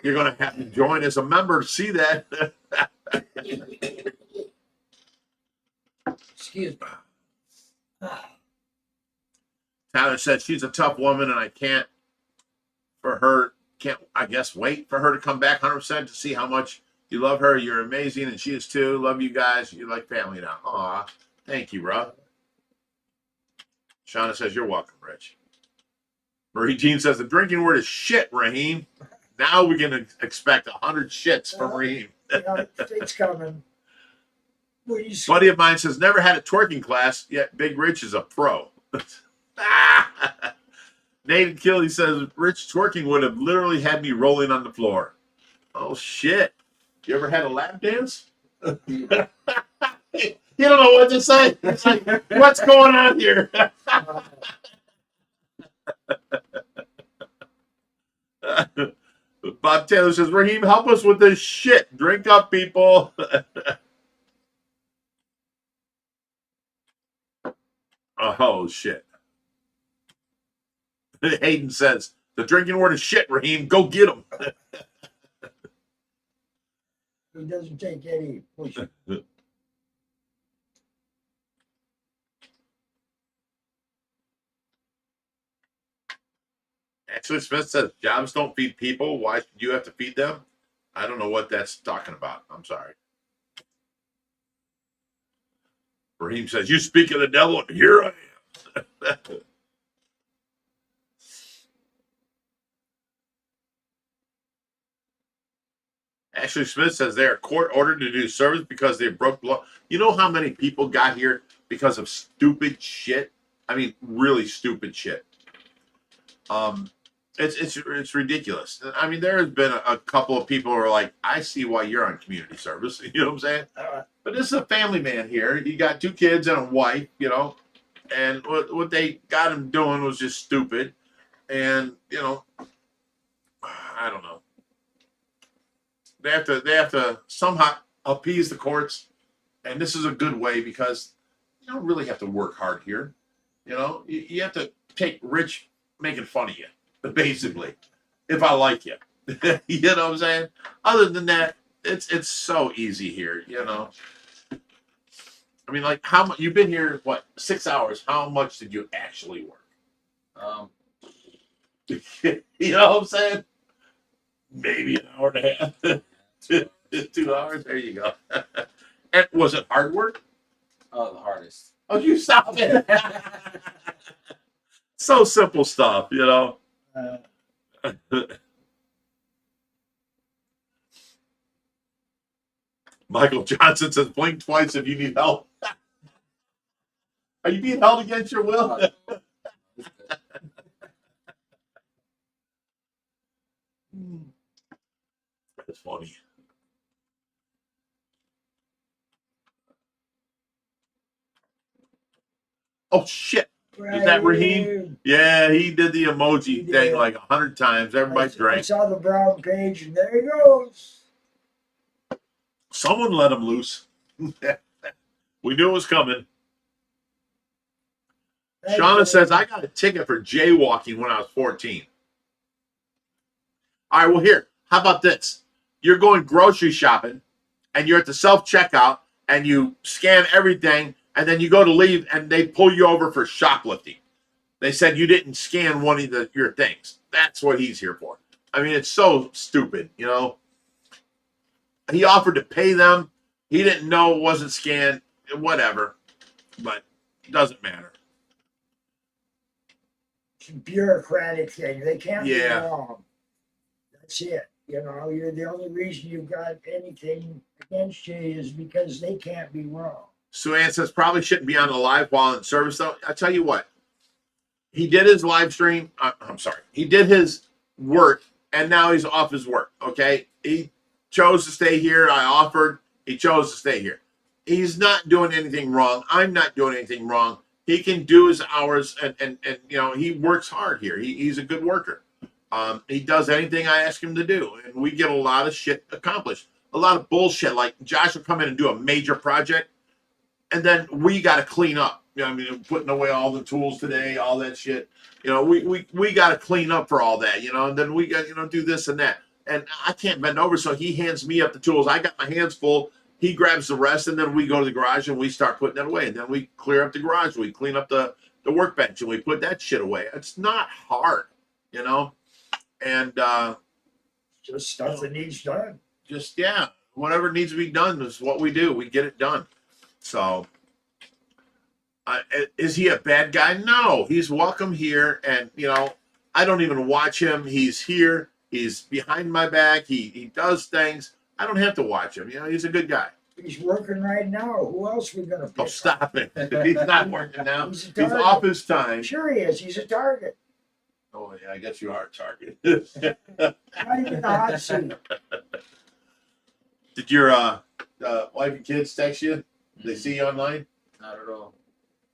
you're going to have to join as a member to see that. Excuse me. Tyler said she's a tough woman and I can't I guess wait for her to come back 100% to see how much you love her. You're amazing and she is too. Love you guys. You're like family now. Aw, thank you, bro. Shauna says you're welcome, Rich. Marie Jean says the drinking word is shit, Raheem. Now we're gonna expect 100 shits from Raheem. It's coming. Buddy of mine says never had a twerking class, yet Big Rich is a pro. Nathan Killy says Rich twerking would have literally had me rolling on the floor. Oh shit! You ever had a lap dance? You don't know what to say. It's like, what's going on here? Bob Taylor says, Raheem, help us with this shit. Drink up, people. Oh, shit. Hayden says, the drinking word is shit, Raheem. Go get him. He doesn't take any push. Actually, Smith says, jobs don't feed people. Why should you have to feed them? I don't know what that's talking about. I'm sorry. Raheem says, you speak of the devil, and here I am. Ashley Smith says they are court ordered to do service because they broke the law. You know how many people got here because of stupid shit? I mean, really stupid shit. It's ridiculous. I mean, there has been a couple of people who are like, I see why you're on community service. You know what I'm saying? But this is a family man here. He got 2 kids and a wife, you know, and what they got him doing was just stupid. And, you know, I don't know. They have to somehow appease the courts, and this is a good way because you don't really have to work hard here. You know, you have to take Rich making fun of you, basically, if I like you. You know what I'm saying? Other than that, it's so easy here. You know, I mean, like how much you've been here? What 6 hours? How much did you actually work? You know what I'm saying? Maybe an hour and a half. 2 hours. There you go. And was it hard work? Oh, the hardest. Oh, you stop it. So simple stuff, you know. Michael Johnson says, blink twice if you need help. Are you being held against your will? That's funny. Oh shit! Is that Raheem? Yeah, he did the emoji thing like 100 times. Everybody I drank. saw the brown page, and there he goes. Someone let him loose. We knew it was coming. Thanks, Shauna man. says, I got a ticket for jaywalking when I was 14. All right, well, here, how about this? You're going grocery shopping, and you're at the self-checkout, and you scan everything, and then you go to leave, and they pull you over for shoplifting. They said you didn't scan one of your things. That's what he's here for. I mean, it's so stupid, you know? He offered to pay them. He didn't know it wasn't scanned. Whatever. But it doesn't matter. It's a bureaucratic thing. They can't Yeah. be wrong. That's it. You know, you're the only reason you've got anything against you is because they can't be wrong. Sue Ann says probably shouldn't be on the live while in service, though. I tell you what, he did his live stream. I'm sorry. He did his work, and now he's off his work, okay? He chose to stay here. I offered. He chose to stay here. He's not doing anything wrong. I'm not doing anything wrong. He can do his hours, and you know, he works hard here. He's a good worker. He does anything I ask him to do, and we get a lot of shit accomplished. A lot of bullshit, like Josh will come in and do a major project, and then we got to clean up. You know, I mean, putting away all the tools today, all that shit. You know, we got to clean up for all that. You know, and then we got do this and that, and I can't bend over, so he hands me up the tools. I got my hands full. He grabs the rest, and then we go to the garage and we start putting that away. And then we clear up the garage. We clean up the workbench and we put that shit away. It's not hard, you know. And Just stuff that needs done. just yeah, whatever needs to be done is what we do. We get it done. So, is he a bad guy? No, he's welcome here, and you know, I don't even watch him. He's here. He's behind my back. He does things. I don't have to watch him. You know, he's a good guy. He's working right now. Who else we gonna pick? Oh, stop it! He's not working now. He's a He's target. off his time. Sure he is. He's a target. Oh yeah, I guess you are a target. Not even the hot seat. Did your wife and kids text you? They see you online? Not at all.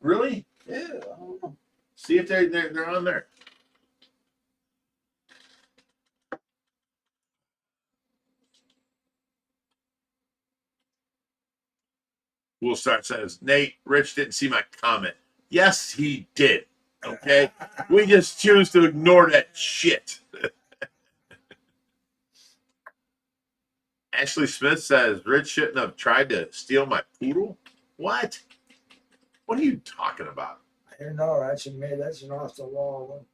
Really? Yeah, I don't know. See if they're on there. We'll start says Nate. Rich didn't see my comment. Yes, he did. Okay, we just choose to ignore that shit. Ashley Smith says Rich shouldn't have tried to steal my poodle. What? What are you talking about? I don't know. That's an off the wall one.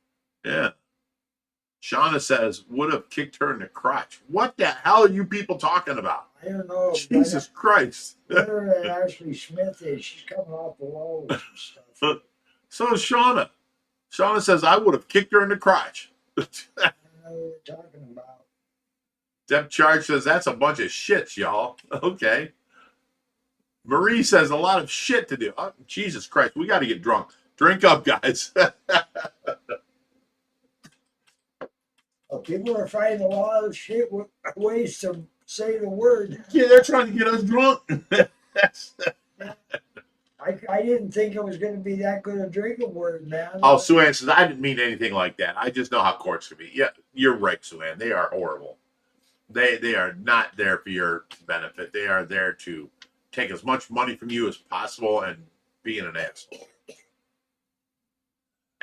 Yeah. Shauna says would have kicked her in the crotch. What the hell are you people talking about? I don't know. Jesus Christ. Whatever that Ashley Smith is, she's coming off the wall with some stuff. So is Shauna. Shauna says I would have kicked her in the crotch. I don't know what you're talking about. Deb Charge says that's a bunch of shits, y'all. Okay. Marie says a lot of shit to do. Oh, Jesus Christ, we got to get drunk. Drink up, guys. Well, people are finding a lot of shit ways to say the word. Yeah, they're trying to get us drunk. I didn't think it was going to be that good a drinking word, man. Oh, Sue Ann says I didn't mean anything like that. I just know how courts can be. Yeah, you're right, Sue Ann. They are horrible. They are not there for your benefit. They are there to take as much money from you as possible and being an asshole.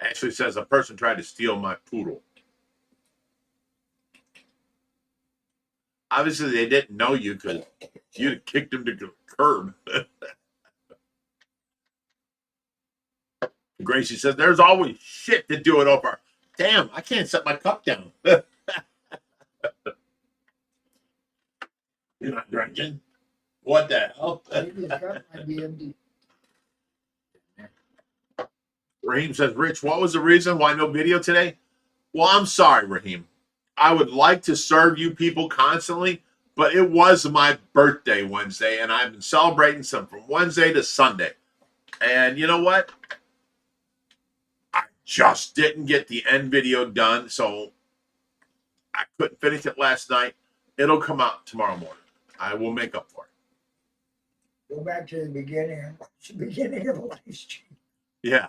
Ashley says a person tried to steal my poodle. Obviously, they didn't know you because you kicked him to the curb. Gracie says there's always shit to do it over. Damn, I can't set my cup down. You're not drinking? What the hell? Maybe his cup might be empty. Raheem says, Rich, what was the reason why no video today? Well, I'm sorry, Raheem. I would like to serve you people constantly, but it was my birthday Wednesday, and I've been celebrating some from Wednesday to Sunday. And you know what? I just didn't get the end video done, so I couldn't finish it last night. It'll come out tomorrow morning. I will make up for it. Go back to the beginning. The beginning of the live stream. Yeah.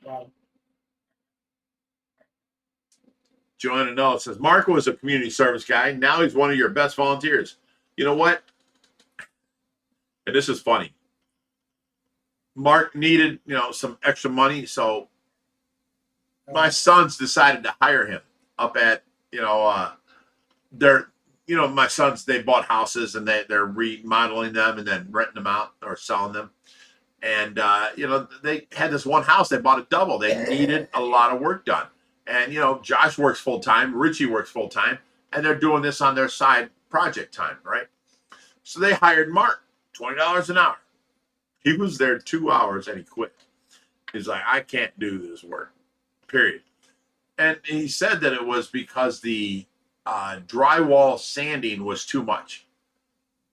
Well, Joanna Nellis says, Mark was a community service guy. Now he's one of your best volunteers. You know what? And this is funny. Mark needed, some extra money, so my sons decided to hire him up at, my sons, they bought houses and they're remodeling them and then renting them out or selling them. And, they had this one house, they bought a double. They needed a lot of work done. And, Josh works full time, Richie works full time, and they're doing this on their side project time, right? So they hired Mark, $20 an hour. He was there 2 hours and he quit. He's like, I can't do this work, period. And he said that it was because the drywall sanding was too much.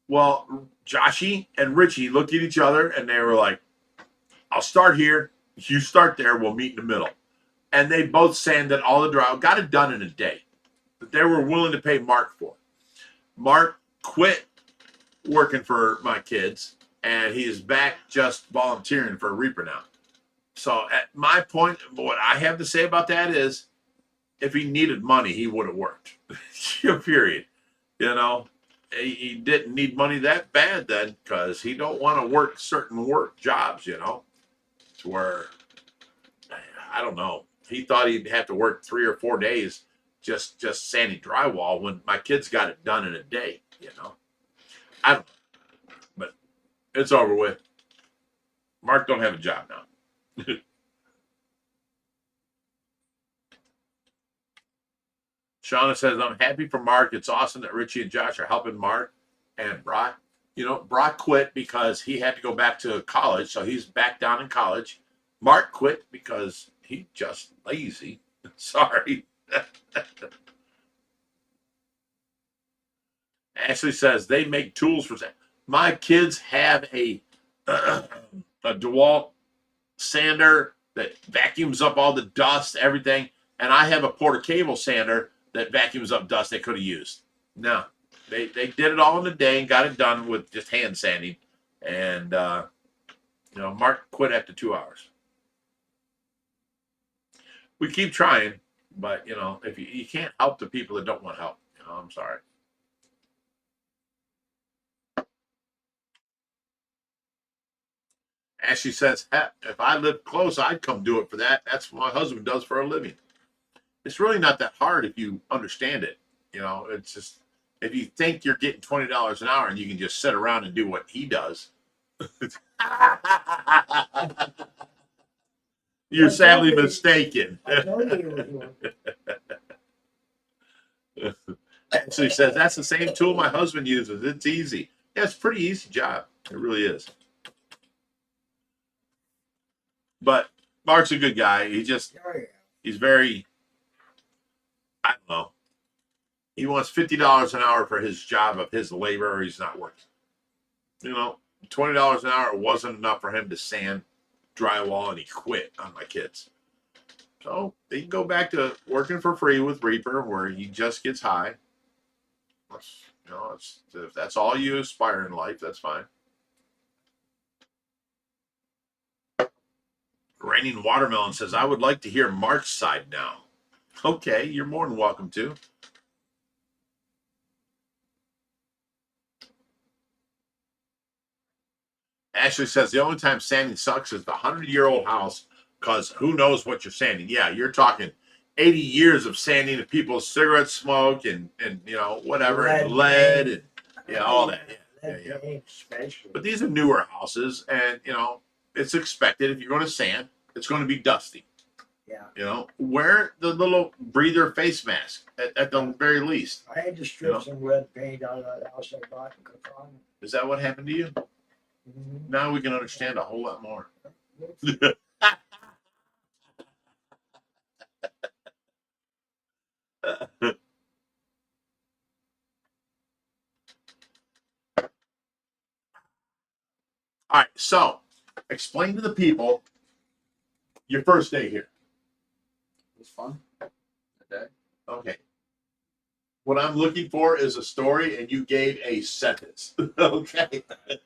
Well, Joshy and Richie looked at each other and they were like, I'll start here. You start there. We'll meet in the middle. And they both sanded all the drywall, got it done in a day. But they were willing to pay Mark for it. Mark quit working for my kids and he's back just volunteering for a Reaper now. So at my point, what I have to say about that is if he needed money, he would have worked. Period. He didn't need money that bad then because he don't want to work certain jobs, to where, I don't know. He thought he'd have to work 3 or 4 days just sanding drywall when my kids got it done in a day, I don't know. But it's over with. Mark don't have a job now. Shauna says, I'm happy for Mark. It's awesome that Richie and Josh are helping Mark and Brock. Brock quit because he had to go back to college, so he's back down in college. Mark quit because he's just lazy. Sorry. Ashley says, they make tools for that. My kids have a DeWalt sander that vacuums up all the dust, everything. And I have a Porter Cable sander that vacuums up dust they could have used. No, they did it all in a day and got it done with just hand sanding. And, Mark quit after 2 hours. We keep trying, but, if you can't help the people that don't want help, I'm sorry. Ashley says, if I lived close, I'd come do it for that. That's what my husband does for a living. It's really not that hard if you understand it. It's just, if you think you're getting $20 an hour and you can just sit around and do what he does, you're sadly mistaken. I told you it was one. Ashley says, that's the same tool my husband uses. It's easy. Yeah, it's a pretty easy job. It really is. But Mark's a good guy. Oh, yeah. He's very, I don't know. He wants $50 an hour for his job of his labor, or he's not working. $20 an hour wasn't enough for him to sand drywall, and he quit on my kids. So he can go back to working for free with Reaper, where he just gets high. If that's all you aspire in life, that's fine. Raining Watermelon says, I would like to hear Mark's side now. Okay, you're more than welcome to. Ashley says, the only time sanding sucks is the 100-year-old house, because who knows what you're sanding. Yeah, you're talking 80 years of sanding of people's cigarette smoke and whatever, and lead and all that. Yeah. Especially. But these are newer houses, and it's expected if you're going to sand, it's going to be dusty. Yeah. Wear the little breather face mask at the very least. I had to strip some red paint out of that house I bought in Catron. Is that what happened to you? Mm-hmm. Now we can understand a whole lot more. All right, so explain to the people your first day here. It was fun. That day. Okay. What I'm looking for is a story, and you gave a sentence. Okay. That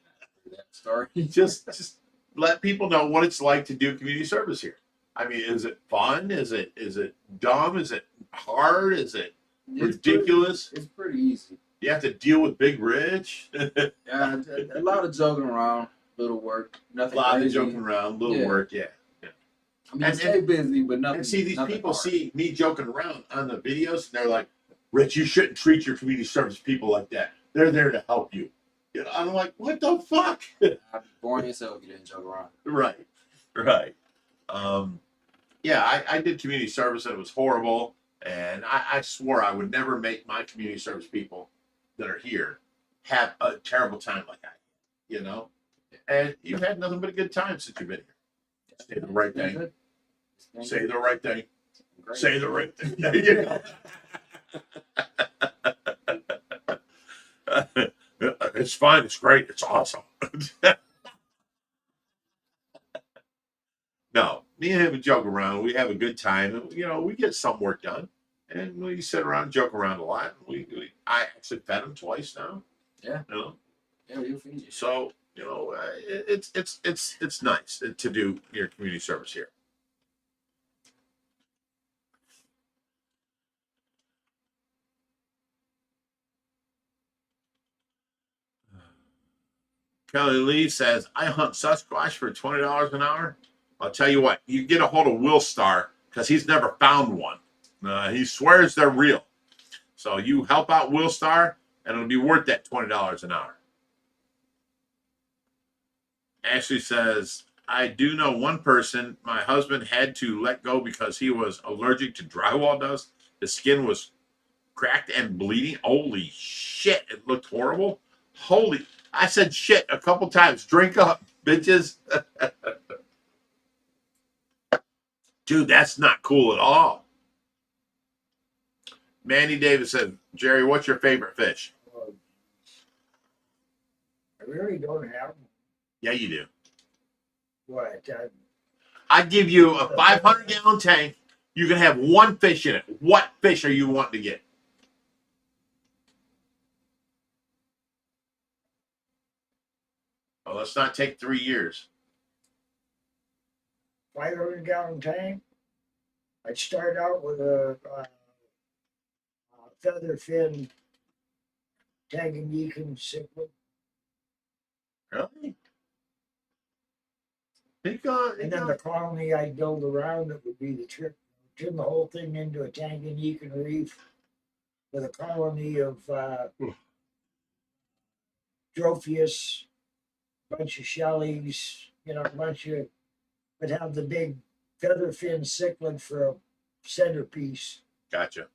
story. Just let people know what it's like to do community service here. I mean, is it fun? Is it dumb? Is it hard? Is it ridiculous? It's pretty easy. You have to deal with Big Rich. Yeah, a lot of joking around, little work, A nothing lot of crazy. joking around, little Yeah. work, yeah. I mean, And- stay busy, but nothing. And see, these nothing people hard. see me joking around on the videos, and they're like, Rich, you shouldn't treat your community service people like that. They're there to help you. You know, I'm like, what the fuck? I'd be boring yourself if you didn't joke around. Right. Yeah, I did community service, and it was horrible. And I swore I would never make my community service people that are here have a terrible time like I did, you know? And you've had nothing but a good time since you've been here. Say the right thing. Good. It's been Say good. the right thing. Great. Say the right thing. There you go. It's fun. It's great. It's awesome. No, me and him would joke around. We have a good time. And, you know, we get some work done. And we sit around and joke around a lot. I actually fed him twice now. Yeah. You know? Yeah, you'll feed you. So, you know, it's nice to do your community service here. Kelly Lee says, I hunt Sasquatch for $20 an hour. I'll tell you what, you get a hold of Will Star because he's never found one. He swears they're real. So you help out Will Star and it'll be worth that $20 an hour. Ashley says, I do know one person my husband had to let go because he was allergic to drywall dust. His skin was cracked and bleeding. Holy shit, it looked horrible. I said shit a couple times. Drink up, bitches. Dude, that's not cool at all. Manny Davis said, Jerry, what's your favorite fish? I really don't have Yeah, you do. what. I'd give you a 500-gallon tank. You can have one fish in it. What fish are you wanting to get? Well, let's not take 3 years. 500-gallon tank. I'd start out with a feather fin Tanganyika cichlid. Really? And then the colony I'd build around it would be the trick. Turn the whole thing into a Tanganyika reef with a colony of Drophius, bunch of shellies, but have the big feather fin cichlid for a centerpiece. Gotcha.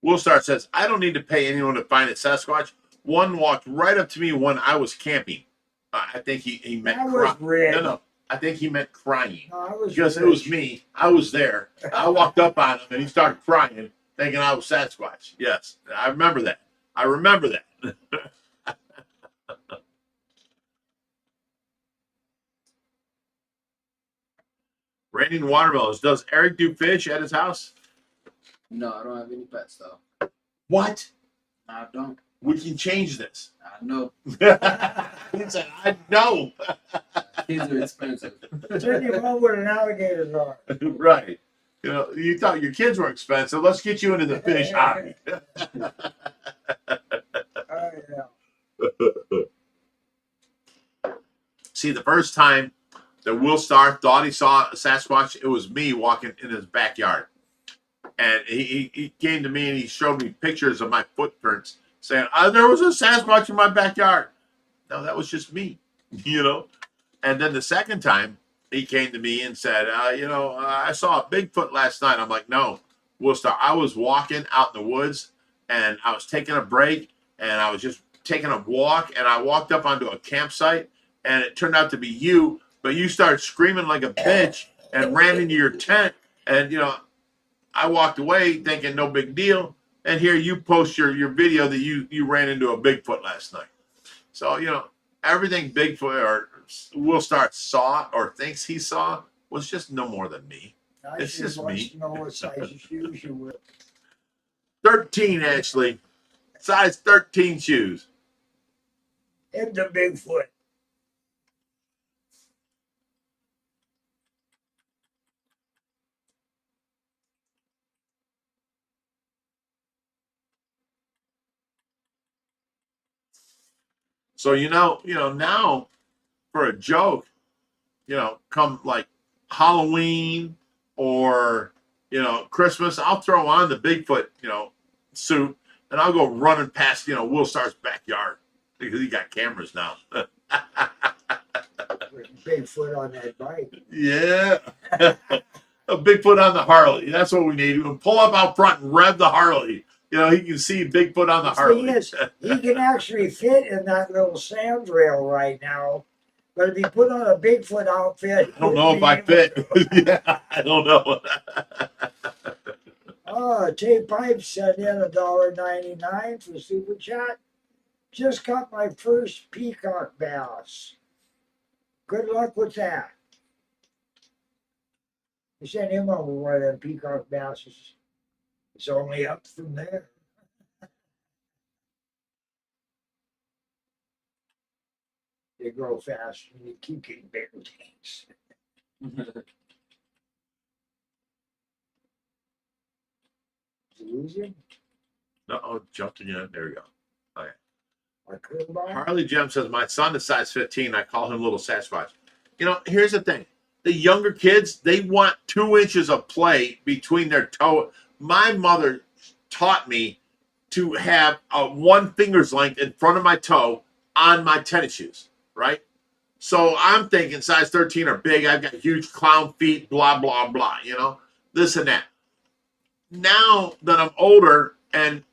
Woolstar says, I don't need to pay anyone to find a Sasquatch. One walked right up to me when I was camping. I think he meant I was ready. No. I think he meant crying. No, I was Because it rich. was me. I was there. I walked up on him and he started crying, thinking I was Sasquatch. Yes, I remember that. Raining watermelons. Does Eric do fish at his house? No, I don't have any pets though. What? I don't. We can change this. I know. He said, I know. Kids are expensive. Turn you on with an alligator are. Right. You know, you thought your kids were expensive. Let's get you into the fish hobby. Oh, yeah. See, the first time that Will Starr thought he saw a Sasquatch, it was me walking in his backyard. And he came to me and he showed me pictures of my footprints saying, there was a Sasquatch in my backyard. No, that was just me, you know. And then the second time he came to me and said, I saw a Bigfoot last night. I'm like, no, Will Starr, I was walking out in the woods and I was taking a break and I was just taking a walk and I walked up onto a campsite and it turned out to be you, but you started screaming like a bitch and ran into your tent and, I walked away thinking no big deal. And here you post your video that you ran into a Bigfoot last night. So, everything Bigfoot or Will Star saw or thinks he saw was just no more than me. I It's should just want me. to know what size of shoes you wear. 13, actually. Size 13 shoes. And the Bigfoot. So, now for a joke, come like Halloween or, Christmas, I'll throw on the Bigfoot, suit and I'll go running past, Will Star's backyard because he got cameras now. Bigfoot on that bike. Yeah. A Bigfoot on the Harley. That's what we need. We can pull up out front and rev the Harley. He can see Bigfoot on the The Harley. thing is, he can actually fit in that little sandrail right now. But if he put on a Bigfoot outfit, I don't know if I fit. Yeah, I don't know. Tay Pipe sent in $1.99 for super chat. Just caught my first peacock bass. Good luck with that. You sent him over one of them peacock basses. It's only up from there. They grow fast and you keep getting bigger tanks. Did you lose him? No, jumped again. There we go. Or colebright? Harley Gem says, my son is size 15. I call him little Sasquatch. Here's the thing. The younger kids, they want 2 inches of play between their toe. My mother taught me to have a 1 finger's length in front of my toe on my tennis shoes, right? So I'm thinking size 13 are big. I've got huge clown feet, blah, blah, blah, this and that. Now that I'm older and,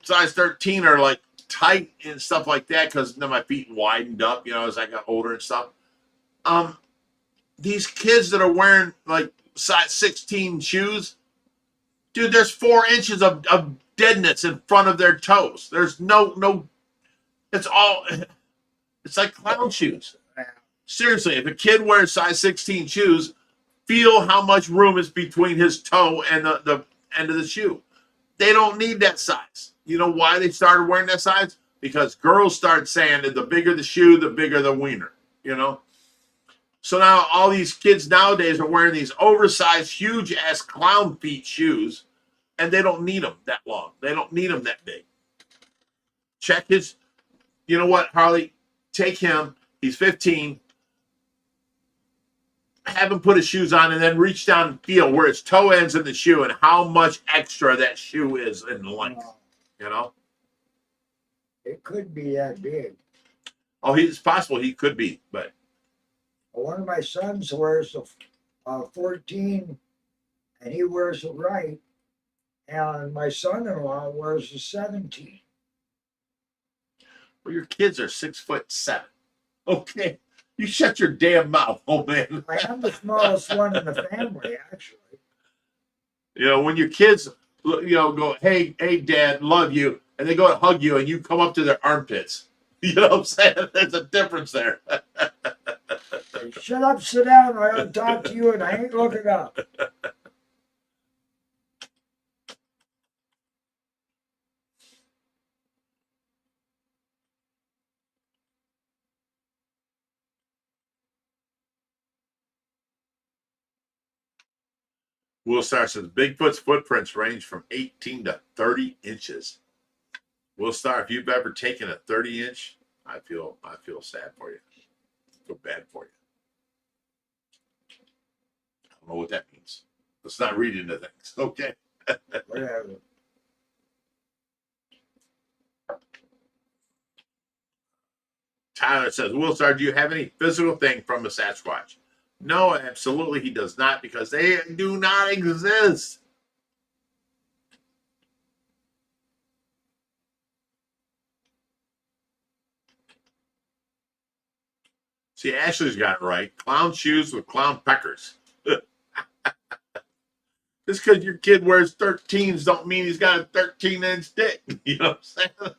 size 13 are like tight and stuff like that because then my feet widened up, as I got older and stuff. These kids that are wearing like size 16 shoes, dude, there's 4 inches of deadness in front of their toes. There's no, it's like clown shoes. Seriously, if a kid wears size 16 shoes, feel how much room is between his toe and the end of the shoe. They don't need that size. You know why they started wearing that size? Because girls started saying that the bigger the shoe, the bigger the wiener, So now all these kids nowadays are wearing these oversized, huge-ass clown feet shoes, and they don't need them that long. They don't need them that big. Check his, you know what, Harley? Take him. He's 15. Have him put his shoes on and then reach down and feel where his toe ends in the shoe and how much extra that shoe is in length, It could be that big. Oh, it's possible he could be, but. One of my sons wears a 14 and he wears it right. And my son-in-law wears a 17. Well, your kids are 6'7". Okay. You shut your damn mouth, old man. I am the smallest one in the family, actually. When your kids, go, hey, Dad, love you, and they go to hug you, and you come up to their armpits. You know what I'm saying? There's a difference there. Hey, shut up, sit down, I don't talk to you, and I ain't looking up. Will Star says Bigfoot's footprints range from 18 to 30 inches. Will Star, if you've ever taken a 30-inch, I feel sad for you. I feel bad for you. I don't know what that means. Let's not read into things. Okay. Whatever. Tyler says, Will Star, do you have any physical thing from a Sasquatch? No, absolutely he does not, because they do not exist. See, Ashley's got it right. Clown shoes with clown peckers. Just because your kid wears 13s don't mean he's got a 13-inch dick. You know what I'm saying?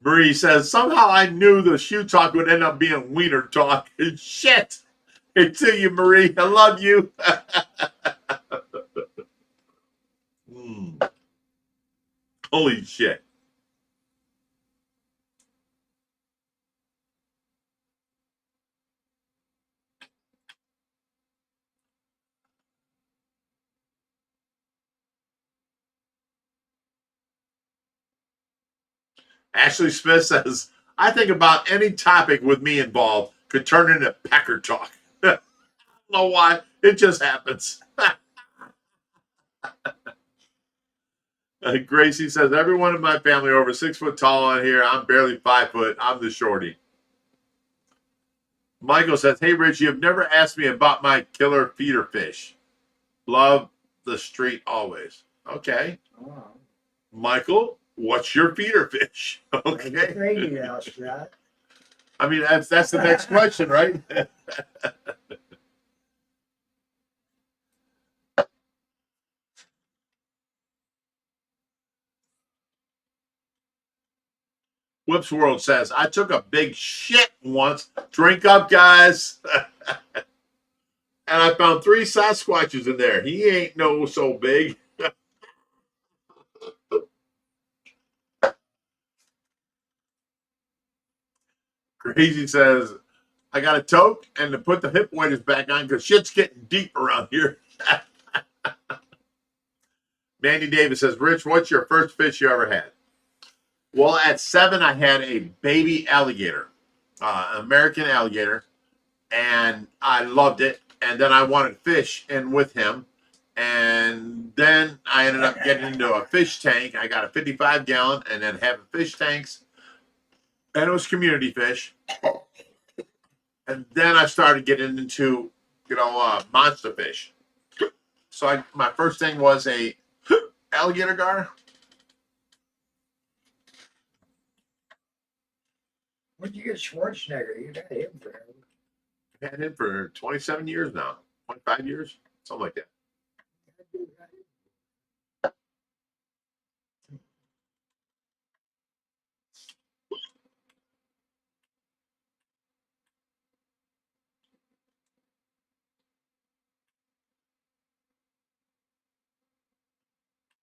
Marie says, somehow I knew the shoe talk would end up being wiener talk. Shit. Hey, to you, Marie. I love you. Holy shit. Ashley Smith says, I think about any topic with me involved could turn into pecker talk. I don't know why. It just happens. Gracie says, everyone in my family over 6 foot tall on here. I'm barely 5 foot. I'm the shorty. Michael says, hey, Rich, you've never asked me about my killer feeder fish. Love the street always. Okay. Wow. Michael, what's your feeder fish? Okay. I'm afraid you asked that. I mean, that's the next question, right? Whips World says, I took a big shit once. Drink up, guys. And I found 3 Sasquatches in there. He ain't no so big. Gracie says, I got a toque and to put the hip waders back on because shit's getting deep around here. Mandy Davis says, Rich, what's your first fish you ever had? Well, at 7, I had a baby alligator, an American alligator, and I loved it. And then I wanted fish in with him. And then I ended up getting into a fish tank. I got a 55-gallon and then having fish tanks. And it was community fish. And then I started getting into, monster fish. So my first thing was a alligator gar. When did you get Schwarzenegger? You got him forever. I've had him for 27 years now, 25 years, something like that.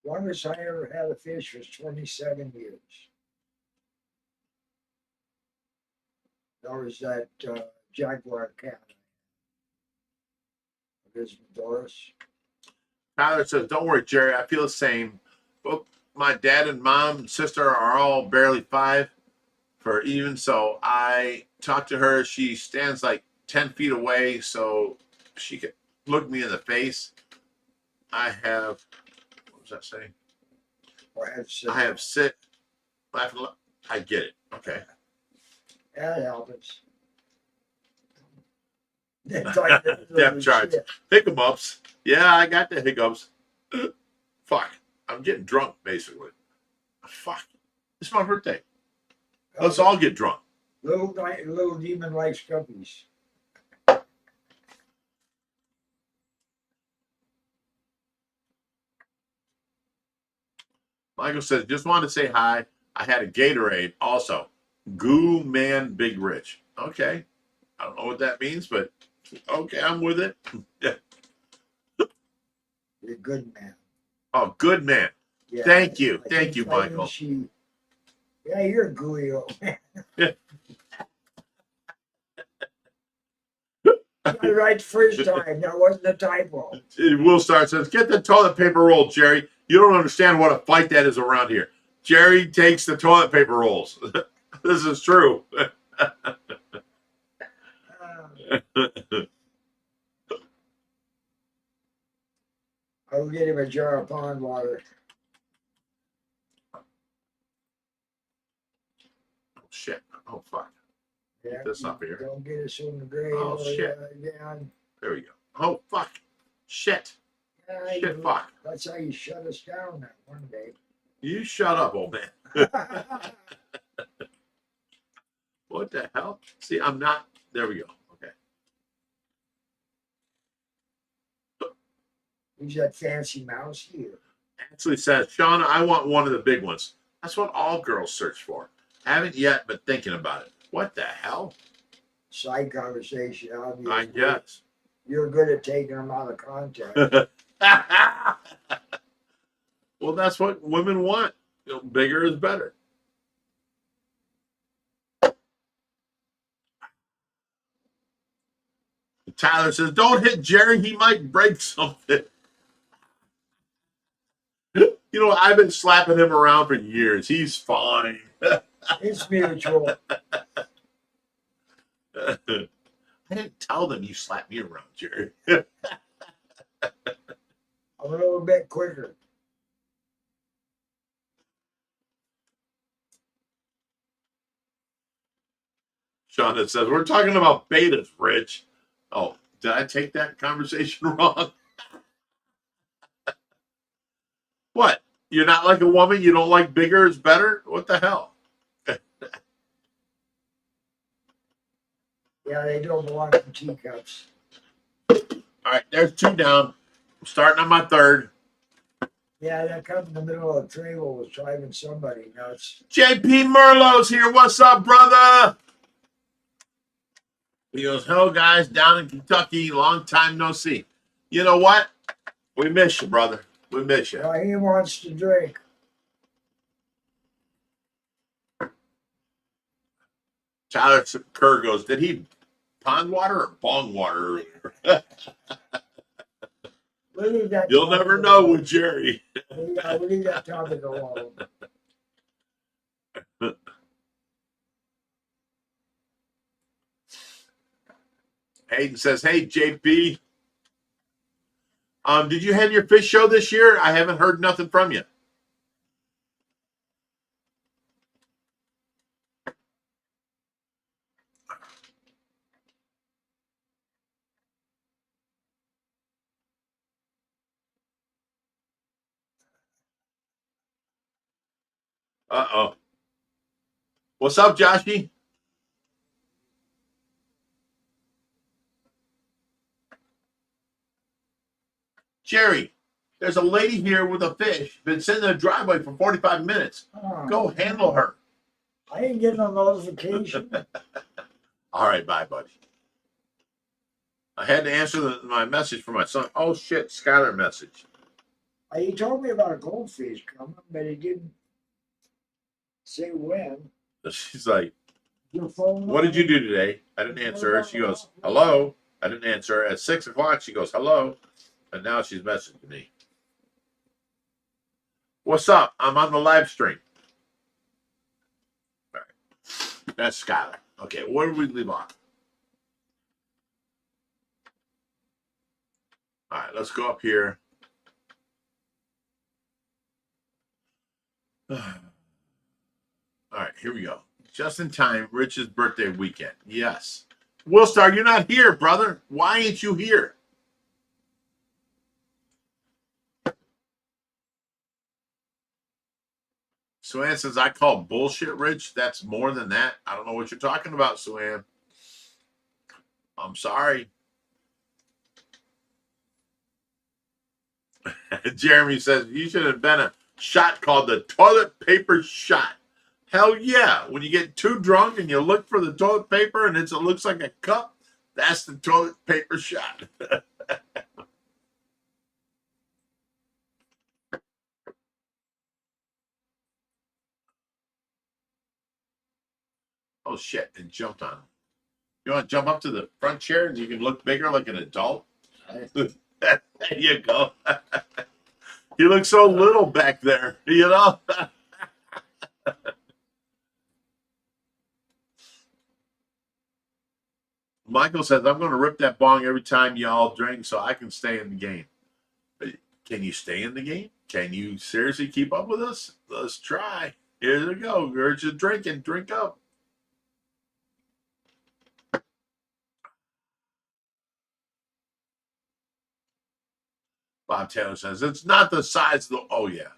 Longest I ever had a fish was 27 years. That was that jaguar cat. Elizabeth Doris. Tyler says, don't worry, Jerry, I feel the same. Both my dad and mom and sister are all barely 5 for even, so I talked to her. She stands like 10 feet away, so she could look me in the face. I have, what was that saying? I have sit, laugh, I get it. Okay. That happens. Depth charts. Hiccups. Yeah, I got the hiccups. Fuck. I'm getting drunk, basically. Fuck. It's my birthday. Let's all get drunk. Little demon likes guppies. Michael says, just wanted to say hi. I had a Gatorade also. Goo Man Big Rich. Okay. I don't know what that means, but okay, I'm with it. You're a good man. Oh, good man. Yeah, Thank you. I Thank you, Michael. Yeah, you're a gooey old man. Got it right the first time. That wasn't a typo. Will Star says, get the toilet paper roll, Jerry. You don't understand what a fight that is around here. Jerry takes the toilet paper rolls. This is true. I'll get him a jar of pond water. Oh, shit. Oh, fuck. Yeah, Get this up here. Don't get us in the grave. Oh, shit. Again. There we go. Oh, fuck. Shit. Yeah, Shit, fuck. That's how you shut us down that one day. You shut up, old man. What the hell? See, I'm not. There we go. Okay. Who's that fancy mouse here? Actually says, Shauna, I want one of the big ones. That's what all girls search for. Haven't yet, but thinking about it. What the hell? Side conversation, obviously. I guess. You're good at taking them out of context. Well, that's what women want. You know, bigger is better. Tyler says, "Don't hit Jerry. He might break something." You know, I've been slapping him around for years. He's fine. It's mutual. I didn't tell them you slapped me around, Jerry. I'm a little bit quicker. Shauna says, "We're talking about betas, Rich." Oh, did I take that conversation wrong? What? You're not like a woman? You don't like bigger is better? What the hell? Yeah, they don't belong in teacups. All right, there's 2 down. I'm starting on my 3rd. Yeah, that come in the middle of the trail was driving somebody nuts. JP Merlot's here. What's up, brother? He goes, "Hello, guys, down in Kentucky. Long time no see." You know what? We miss you, brother. We miss you. Well, he wants to drink. Tyler Kerr goes, "Did he pond water or bong water earlier?" We'll leave that You'll topic never know alone. with Jerry. Yeah, we'll leave that topic alone. Hayden says, "Hey, JP, did you have your fish show this year? I haven't heard nothing from you." Uh-oh. What's up, Joshy? Jerry, there's a lady here with a fish. Been sitting in the driveway for 45 minutes. Go handle her. I ain't getting a notification. All right, bye, buddy. I had to answer my message for my son. Oh, shit, Skylar message. He told me about a goldfish coming, but he didn't say when. She's like, Your phone "What did you do today?" I didn't answer her. She goes, "Hello." I didn't answer her. At 6 o'clock, she goes, "Hello." And now she's messaging me. "What's up? I'm on the live stream." All right. That's Skylar. Okay, where did we leave off? All right, let's go up here. All right, here we go. Just in time, Rich's birthday weekend. Yes. Willstar, you're not here, brother. Why ain't you here? Suan says, "I call bullshit, Rich. That's more than that. I don't know what you're talking about, Suan. I'm sorry." Jeremy says, "You should have been a shot called the toilet paper shot." Hell yeah. When you get too drunk and you look for the toilet paper and it looks like a cup, that's the toilet paper shot. Oh, shit. It jumped on him. You want to jump up to the front chair and you can look bigger like an adult? There you go. You look so little back there, you know? Michael says, "I'm going to rip that bong every time y'all drink so I can stay in the game." But can you stay in the game? Can you seriously keep up with us? Let's try. Here we go. We're just drinking. Drink up. Bob Taylor says, "It's not the size of the..." Oh, yeah.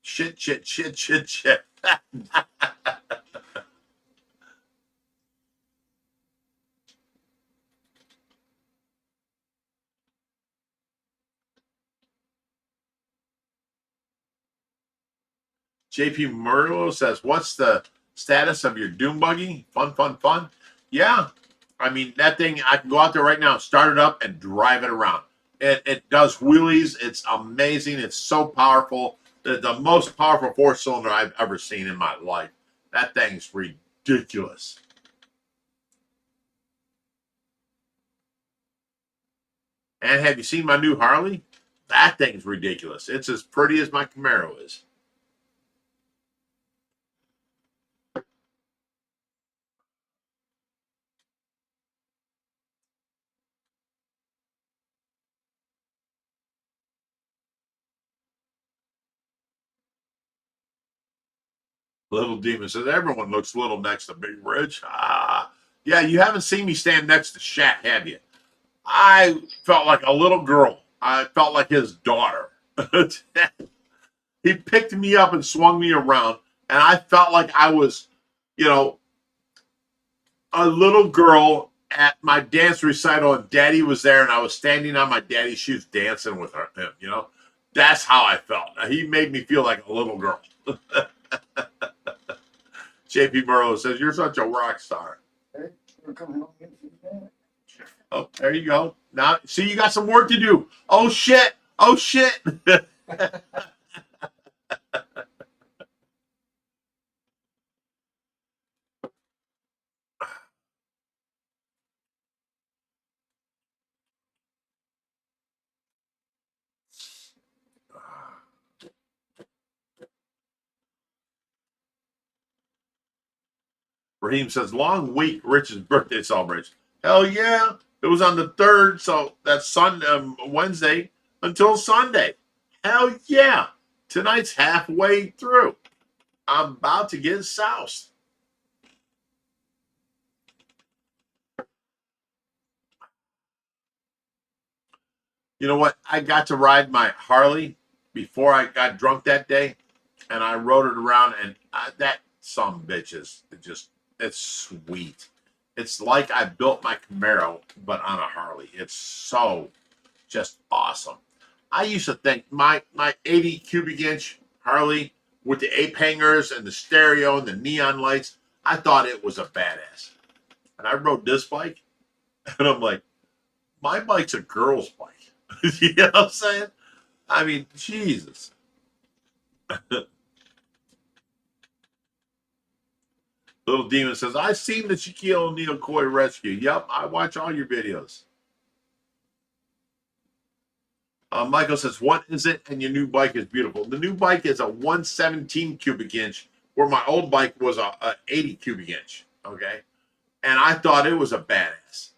Shit, shit, shit, shit, shit. JP Murlo says, what's the status of your dune buggy? Fun, fun, fun. Yeah. I mean, that thing, I can go out there right now, start it up, and drive it around. It does wheelies. It's amazing. It's so powerful. The most powerful four-cylinder I've ever seen in my life. That thing's ridiculous. And have you seen my new Harley? That thing's ridiculous. It's as pretty as my Camaro is. Little Demon says, everyone looks little next to Big Rich. Yeah, you haven't seen me stand next to Shaq, have you? I felt like a little girl. I felt like his daughter. He picked me up and swung me around, and I felt like I was, a little girl at my dance recital, and Daddy was there, and I was standing on my daddy's shoes dancing with him. That's how I felt. He made me feel like a little girl. JP Murrow says, you're such a rock star. Hey, we're coming home in a few minutes. Oh, there you go. Now, see, you got some work to do. Oh, shit. Oh, shit. Raheem says, long week, Rich's birthday celebration. Hell yeah. It was on the 3rd, so that's Wednesday until Sunday. Hell yeah. Tonight's halfway through. I'm about to get soused. You know what? I got to ride my Harley before I got drunk that day, and I rode it around, and that some bitches, it's sweet. It's like I built my Camaro, but on a Harley. It's so just awesome. I used to think my 80 cubic inch Harley with the ape hangers and the stereo and the neon lights, I thought it was a badass. And I rode this bike, and I'm like, my bike's a girl's bike. You know what I'm saying? I mean, Jesus. Little Demon says, I've seen the Shaquille O'Neal koi rescue. Yep, I watch all your videos. Michael says, what is it? And your new bike is beautiful. The new bike is a 117 cubic inch, where my old bike was a 80 cubic inch. Okay. And I thought it was a badass.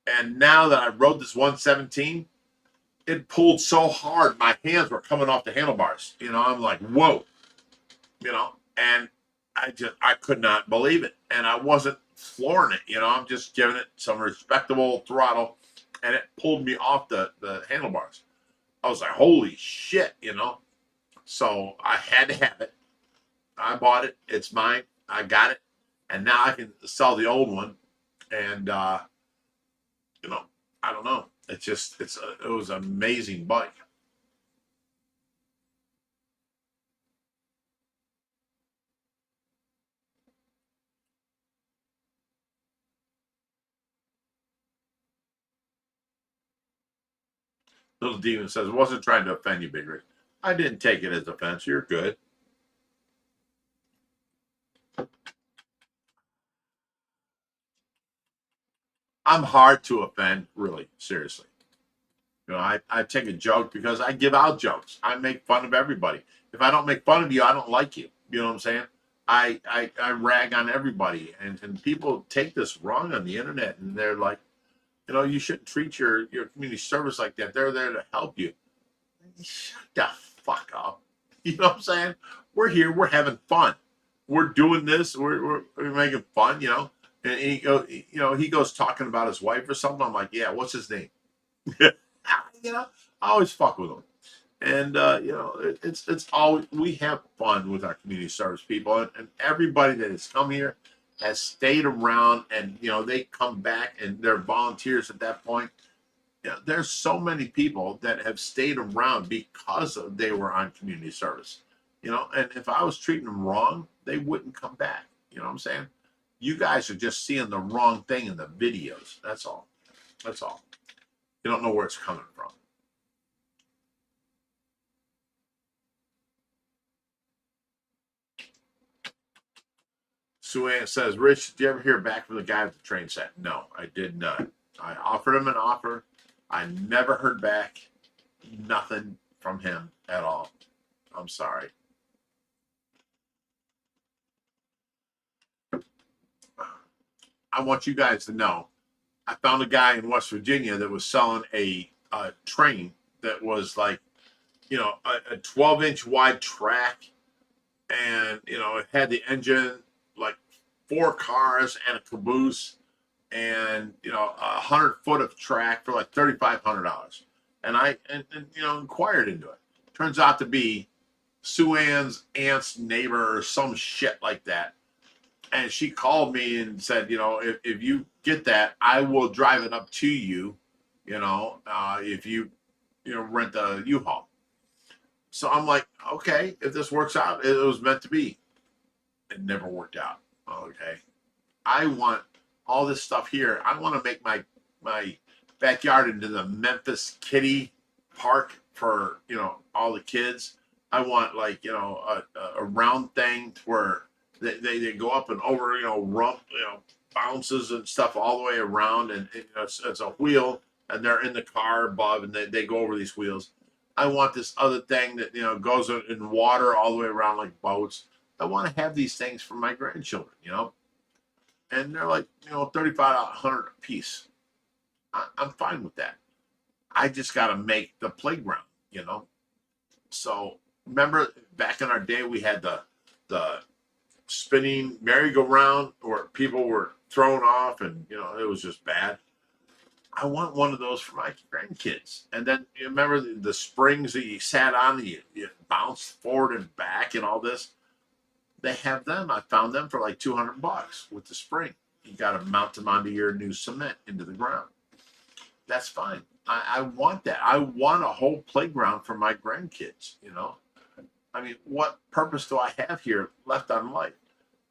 And now that I rode this 117, it pulled so hard, my hands were coming off the handlebars. I'm like, whoa. And I could not believe it. And I wasn't flooring it. I'm just giving it some respectable throttle, and it pulled me off the handlebars. I was like, holy shit, So I had to have it. I bought it. It's mine. I got it. And now I can sell the old one. And, I don't know. It was an amazing bike. Little Demon says, I wasn't trying to offend you, Big Rick. I didn't take it as offense. You're good. I'm hard to offend, really, seriously. I take a joke because I give out jokes. I make fun of everybody. If I don't make fun of you, I don't like you. You know what I'm saying? I rag on everybody, and people take this wrong on the internet, and they're like, you shouldn't treat your community service like that. They're there to help you. Shut the fuck up. You know what I'm saying? We're here. We're having fun. We're doing this. We're making fun, And he goes talking about his wife or something. I'm like, yeah, what's his name? I always fuck with him. And, it's always, we have fun with our community service people. And everybody that has come here has stayed around, and, they come back and they're volunteers at that point. There's so many people that have stayed around because they were on community service. you know, and if I was treating them wrong, they wouldn't come back. You know what I'm saying? You guys are just seeing the wrong thing in the videos. That's all. That's all. You don't know where it's coming from. Sue Ann says, Rich, did you ever hear back from the guy at the train set? No, I did not. I offered him an offer. I never heard back. Nothing from him at all. I'm sorry. I want you guys to know, I found a guy in West Virginia that was selling a train that was like, you know, a 12-inch wide track, and you know, it had the engine, like 4 cars and a caboose, and you know, 100 foot of track for like $3,500. And I you know, inquired into it. Turns out to be Sue Ann's aunt's neighbor or some shit like that. And she called me and said, you know, if you get that, I will drive it up to you, you know, if you rent a U-Haul. So I'm like, okay, if this works out, it was meant to be. It never worked out. Okay. I want all this stuff here. I want to make my backyard into the Memphis Kiddie Park for, you know, all the kids. I want, like, you know, a round thing where they go up and over, you know, rump, you know, bounces and stuff all the way around, and you know, it's a wheel, and they're in the car above, and they go over these wheels. I want this other thing that, you know, goes in water all the way around like boats. I want to have these things for my grandchildren, you know, and they're like, you know, $3,500 a piece. I'm fine with that. I just got to make the playground, you know. So remember back in our day, we had the spinning merry-go-round where people were thrown off, and you know, it was just bad. I want one of those for my grandkids. And then you remember the springs that you sat on, and you bounced forward and back and all this. They have them. I found them for like $200 with the spring. You got to mount them onto your new cement into the ground. That's fine. I want that. I want a whole playground for my grandkids, you know. I mean, what purpose do I have here left on life?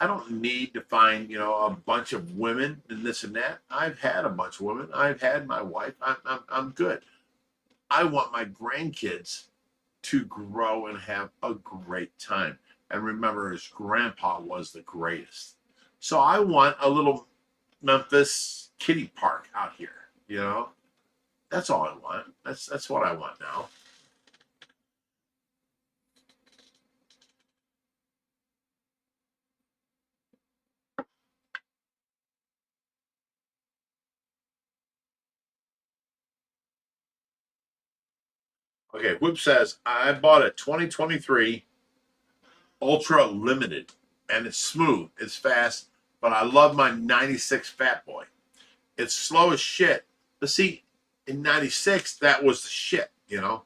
I don't need to find, you know, a bunch of women and this and that. I've had a bunch of women. I've had my wife. I'm good. I want my grandkids to grow and have a great time. And remember, his grandpa was the greatest. So I want a little Memphis kiddie park out here, you know. That's all I want. That's what I want now. Okay, Whoop says, I bought a 2023 Ultra Limited, and it's smooth, it's fast, but I love my 96 Fat Boy. It's slow as shit. But see, in 96, that was the shit, you know?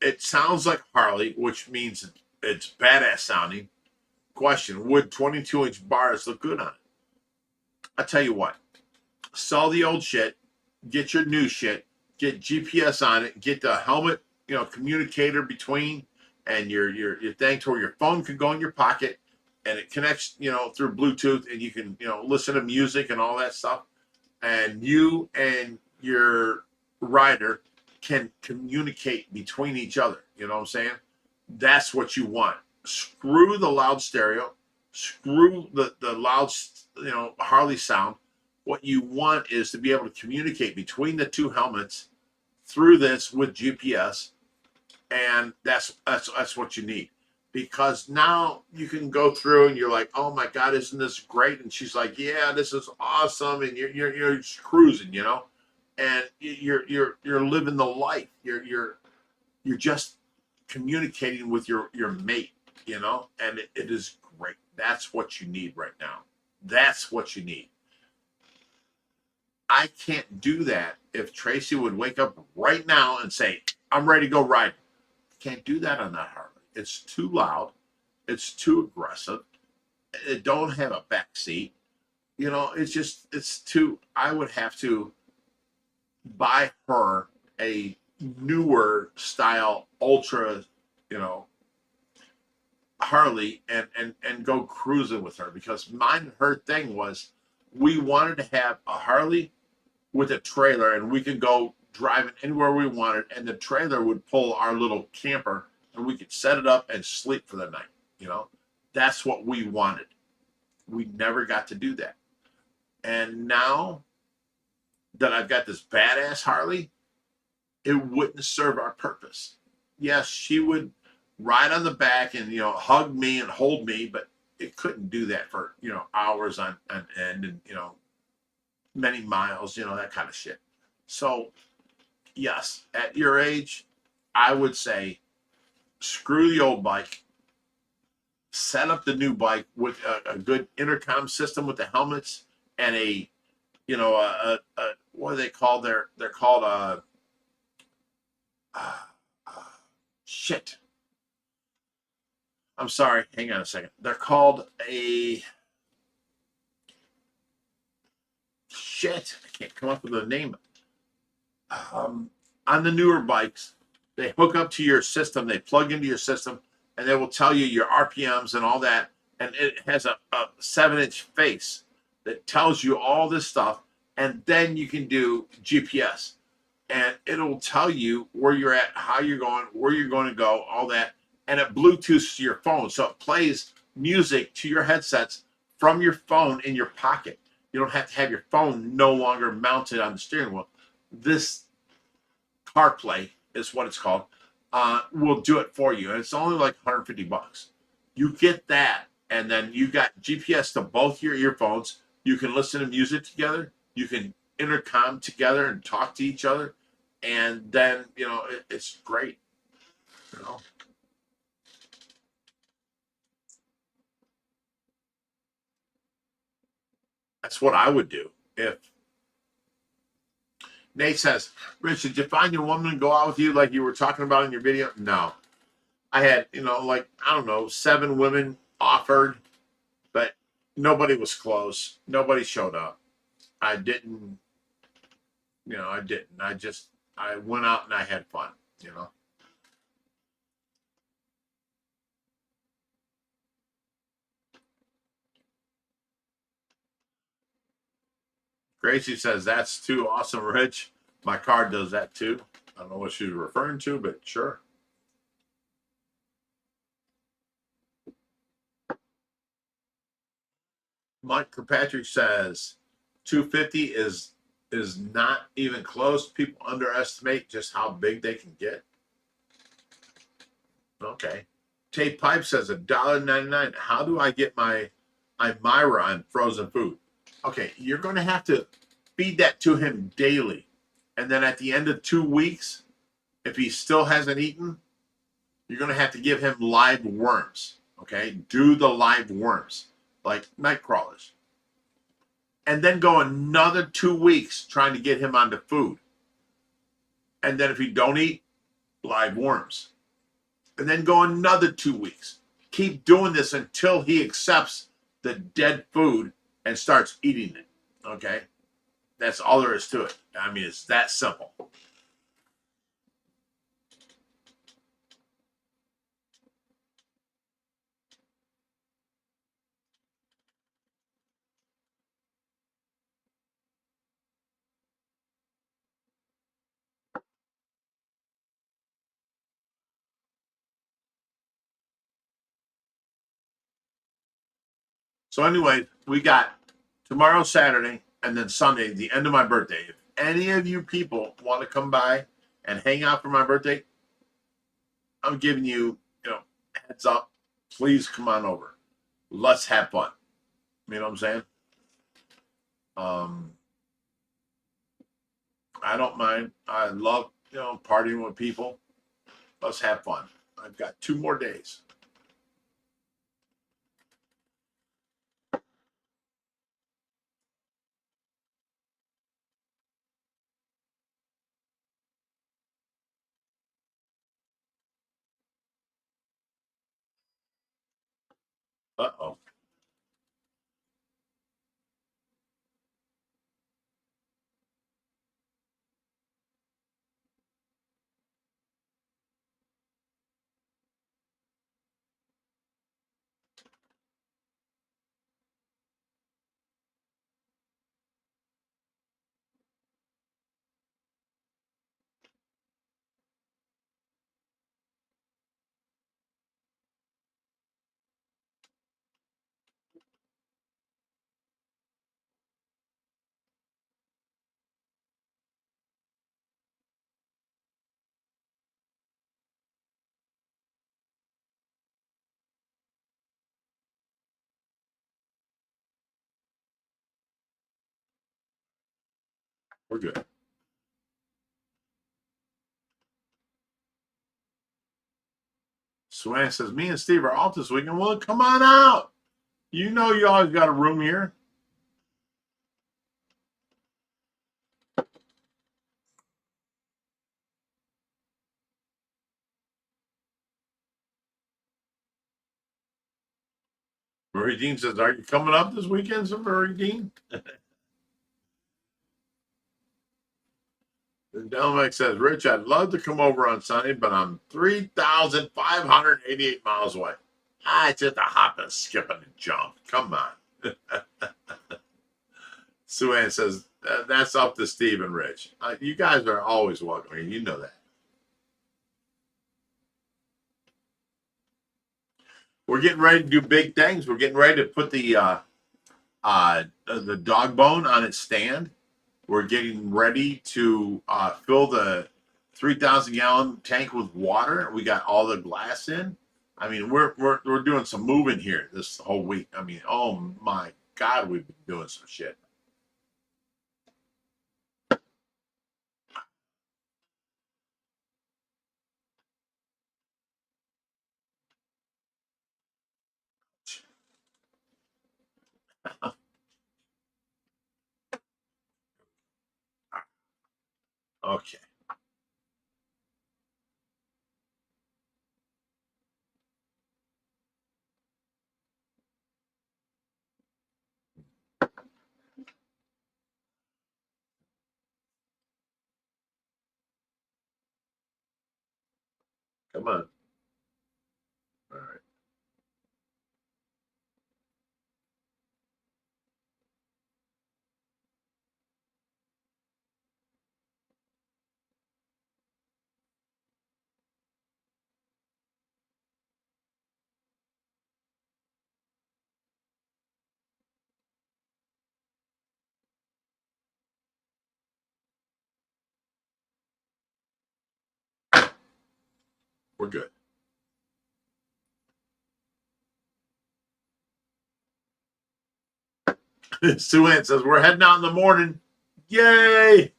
It sounds like Harley, which means it's badass sounding. Question, would 22-inch bars look good on it? I tell you what, sell the old shit, get your new shit, get GPS on it, get the helmet, you know, communicator between, and your thing to where your phone can go in your pocket, and it connects, you know, through Bluetooth, and you can, you know, listen to music and all that stuff, and you and your rider can communicate between each other. You know what I'm saying? That's what you want. Screw the loud stereo, screw the loud, you know, Harley sound. What you want is to be able to communicate between the two helmets through this with GPS, and that's what you need. Because now you can go through and you're like, oh my God, isn't this great? And she's like, yeah, this is awesome. And you're just cruising, you know, and you're living the life. You're just communicating with your mate, you know, and it is great. That's what you need right now. That's what you need. I can't do that if Tracy would wake up right now and say, I'm ready to go ride. Can't do that on that Harley. It's too loud. It's too aggressive. It don't have a back seat. You know, it's too, I would have to buy her a newer style ultra, you know, Harley and go cruising with her, because her thing was we wanted to have a Harley with a trailer, and we could go driving anywhere we wanted, and the trailer would pull our little camper, and we could set it up and sleep for the night. You know, that's what we wanted. We never got to do that. And now that I've got this badass Harley, it wouldn't serve our purpose. Yes, she would ride on the back and, hug me and hold me, but it couldn't do that for, hours on end and, many miles, that kind of shit. So, yes, at your age, I would say screw the old bike, set up the new bike with a good intercom system with the helmets and a what do they call they're called shit. I'm sorry. Hang on a second. They're called a shit. I can't come up with a name. On the newer bikes, they hook up to your system. They plug into your system, and they will tell you your RPMs and all that. And it has a 7-inch face that tells you all this stuff. And then you can do GPS, and it'll tell you where you're at, how you're going, where you're going to go, all that. And it Bluetooths to your phone. So it plays music to your headsets from your phone in your pocket. You don't have to have your phone no longer mounted on the steering wheel. This CarPlay is what it's called. Will do it for you. And it's only like $150. You get that. And then you got GPS to both your earphones. You can listen to music together. You can intercom together and talk to each other. And then, it's great. That's what I would do. If Nate says, Rich, did you find your woman to go out with you like you were talking about in your video? No. I had, I don't know, 7 women offered, but nobody was close. Nobody showed up. I didn't. I went out and I had fun, Gracie says, that's too awesome, Rich. My car does that too. I don't know what she's referring to, but sure. Mike Kirkpatrick says 250 is not even close. People underestimate just how big they can get. Okay. Tate Pipe says $1.99. How do I get my Myra on frozen food? Okay, you're going to have to feed that to him daily. And then at the end of 2 weeks, if he still hasn't eaten, you're going to have to give him live worms. Okay, do the live worms like night crawlers. And then go another 2 weeks trying to get him onto food. And then if he don't eat, live worms. And then go another 2 weeks. Keep doing this until he accepts the dead food and starts eating it. Okay? That's all there is to it. I mean, it's that simple. So anyway, we got tomorrow, Saturday, and then Sunday, the end of my birthday. If any of you people want to come by and hang out for my birthday, I'm giving you, heads up. Please come on over. Let's have fun. You know what I'm saying? I don't mind. I love, partying with people. Let's have fun. I've got 2 more days. Uh-oh. We're good. Swan says, me and Steve are off this weekend. Well, come on out. You know you always got a room here. Murray Dean says, are you coming up this weekend, sir, Murray Dean? And Delmex says, Rich, I'd love to come over on Sunday, but I'm 3,588 miles away. It's just a hop and a skip and a jump. Come on. Sue Ann says, that's up to Steve and Rich. You guys are always welcome here. You know that. We're getting ready to do big things. We're getting ready to put the dog bone on its stand. We're getting ready to fill the 3,000-gallon tank with water. We got all the glass in. I mean, we're doing some moving here this whole week. I mean, oh my God, we've been doing some shit. Okay. Come on. All right. We're good. Sue Ann says, we're heading out in the morning. Yay!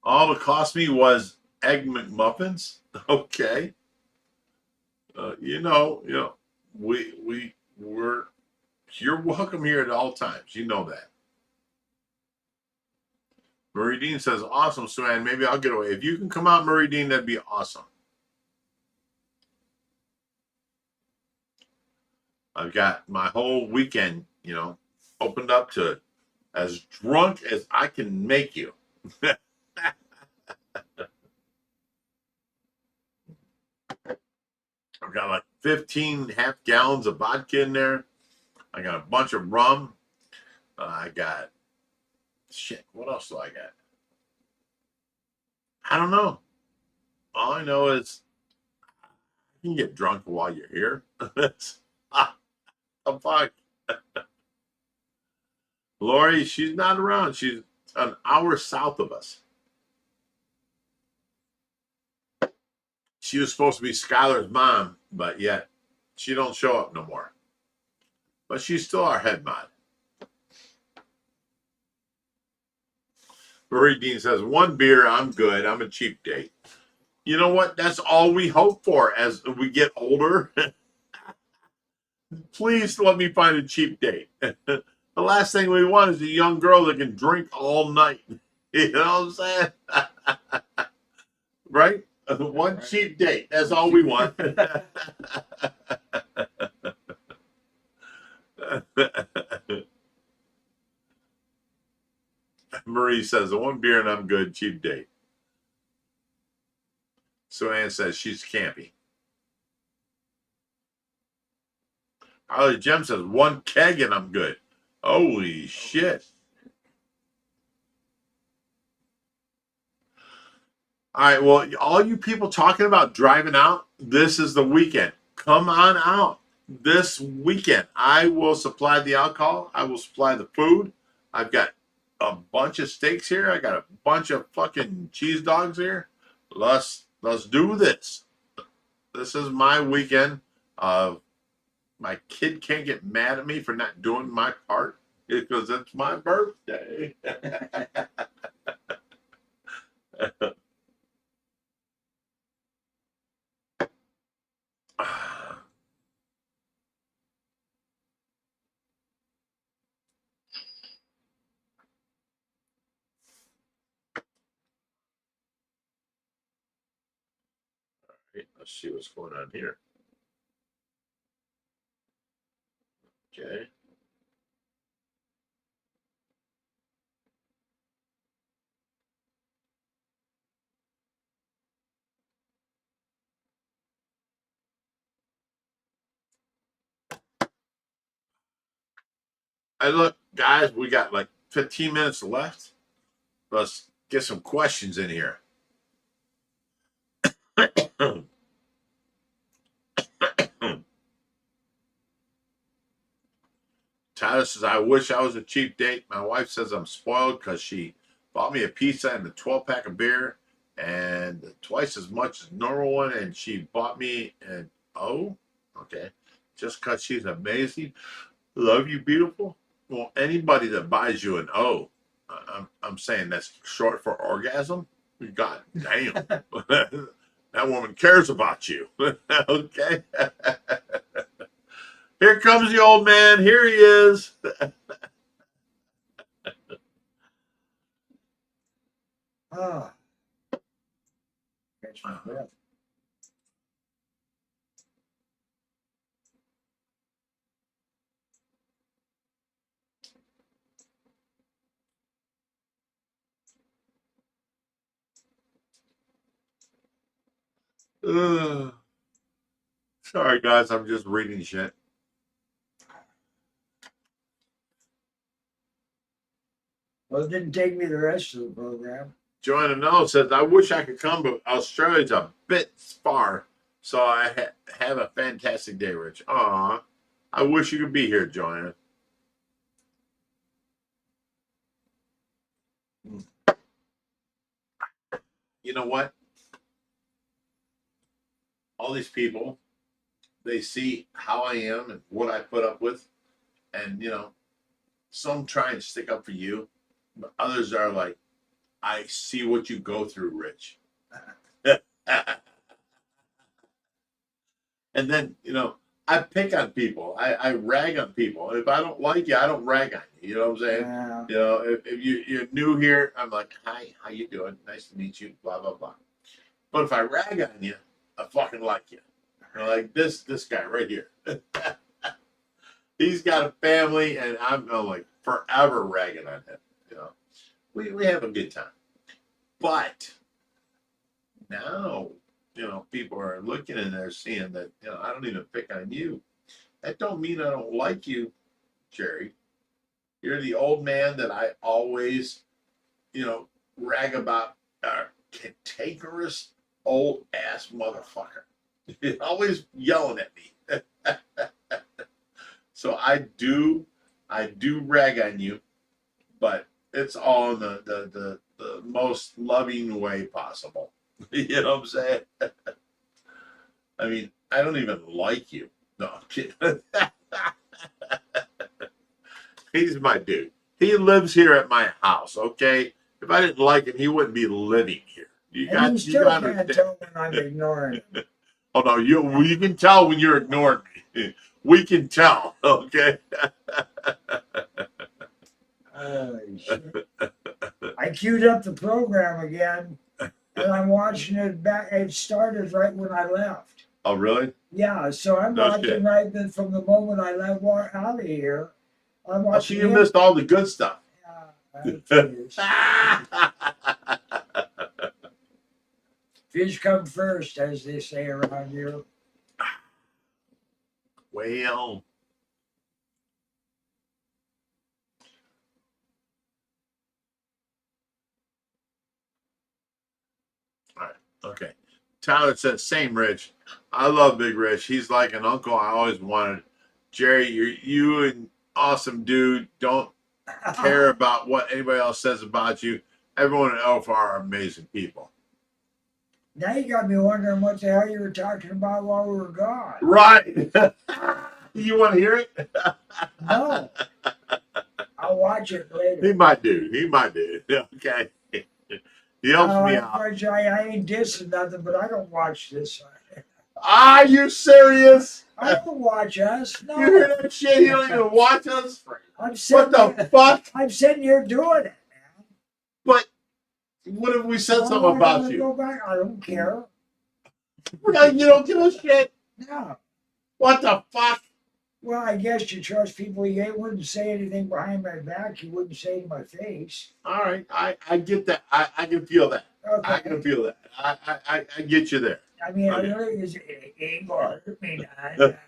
All it cost me was egg McMuffins. Okay. You're welcome here at all times. You know that. Murray Dean says, awesome, Sue Ann. Maybe I'll get away. If you can come out, Murray Dean, that'd be awesome. I've got my whole weekend, opened up to as drunk as I can make you. I've got like 15 half gallons of vodka in there. I got a bunch of rum. I got shit. What else do I got? I don't know. All I know is you can get drunk while you're here. The fuck. Lori, she's not around. She's an hour south of us. She was supposed to be Skylar's mom, but yet she don't show up no more. But she's still our head mod. Marie Dean says, one beer, I'm good. I'm a cheap date. You know what? That's all we hope for as we get older. Please let me find a cheap date. The last thing we want is a young girl that can drink all night. You know what I'm saying? Right? One cheap date. That's all we want. Marie says, one beer and I'm good. Cheap date. So Ann says she's campy. Harley Jem says, one keg and I'm good. Holy shit. All right, well, all you people talking about driving out, this is the weekend. Come on out this weekend. I will supply the alcohol. I will supply the food. I've got a bunch of steaks here. I got a bunch of fucking cheese dogs here. Let's do this. This is my weekend. My kid can't get mad at me for not doing my part. because it's my birthday. Let's see what's going on here. Okay. I look, guys, we got like 15 minutes left. Let's get some questions in here. Tyler says, I wish I was a cheap date. My wife says I'm spoiled because she bought me a pizza and a 12-pack of beer and twice as much as normal one. And she bought me an O. Okay. Just because she's amazing. Love you, beautiful. Well, anybody that buys you an O, I'm saying that's short for orgasm. God damn. That woman cares about you. Okay. Here comes the old man. Here he is. Ah. Catch my breath. Sorry, guys. I'm just reading shit. Well, it didn't take me the rest of the program. Joanna Noel says, I wish I could come, but Australia's a bit far. So I have a fantastic day, Rich. Aw, I wish you could be here, Joanna. You know what? All these people, they see how I am and what I put up with. And, you know, some try and stick up for you, but others are like, I see what you go through, Rich. And then, you know, I pick on people. I rag on people. If I don't like you, I don't rag on you. You know what I'm saying? Yeah. You know, if you're new here, I'm like, hi, how you doing? Nice to meet you, blah, blah, blah. But if I rag on you, I fucking like you. You know, like this guy right here. He's got a family, and I'm like forever ragging on him. You know, we have a good time. But now, you know, people are looking and they're seeing that, you know, I don't even pick on you. That don't mean I don't like you, Jerry. You're the old man that I always, you know, rag about. Cantankerous old ass motherfucker. You're always yelling at me. So I do rag on you, but it's all in the most loving way possible. You know what I'm saying? I mean, I don't even like you. No, I'm kidding. He's my dude. He lives here at my house, okay? If I didn't like him, he wouldn't be living here. You And you still got can't understand. tell when I'm ignoring him. Oh no, you can tell when you're ignoring me. We can tell, okay? Holy shit. I queued up the program again, and I'm watching it back. It started right when I left. Oh really? Yeah, so I'm No watching shit. right then from the moment I left out of here. I'm Oh, so watching you him. missed all the good stuff. Yeah, fish. Fish come first, as they say around here. Well, all right, okay. Tyler says, same Rich. I love Big Rich. He's like an uncle I always wanted. Jerry, you an awesome dude. Don't care about what anybody else says about you. Everyone at Alpha are amazing people. Now you got me wondering what the hell you were talking about while we were gone. Right. You want to hear it? No. I'll watch it later. He might do. He might do. Okay. He helps me out. Unfortunately, I ain't dissing nothing, but I don't watch this. Are you serious? I don't watch us. No. You hear that shit? You don't even watch us? I'm What sitting the here, fuck? I'm sitting here doing it, man. But what if we said something I'm about gonna you? Go back. I don't care. Really? You don't give a shit? No. What the fuck? Well, I guess you trust people. You wouldn't say anything behind my back. You wouldn't say to my face. All right. I get that. I can feel that. Okay. I can feel that. I get you there. I mean, Okay. I really ain't gonna hurt me.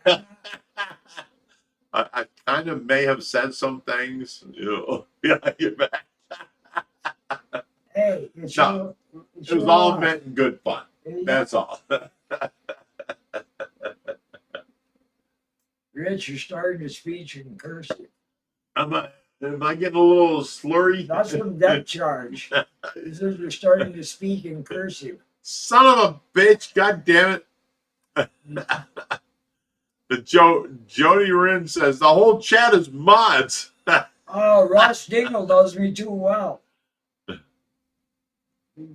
None. I kind of may have said some things, you know, behind your back. Hey, it's No, it's It was your all life. meant in good fun. That's all. Rich, you're starting to speech in cursive. Am I getting a little slurry? That's from depth charge. It says you're starting to speak in cursive. Son of a bitch! God damn it! Jody Rin says the whole chat is mods. Oh, Ross Dingle knows me too well.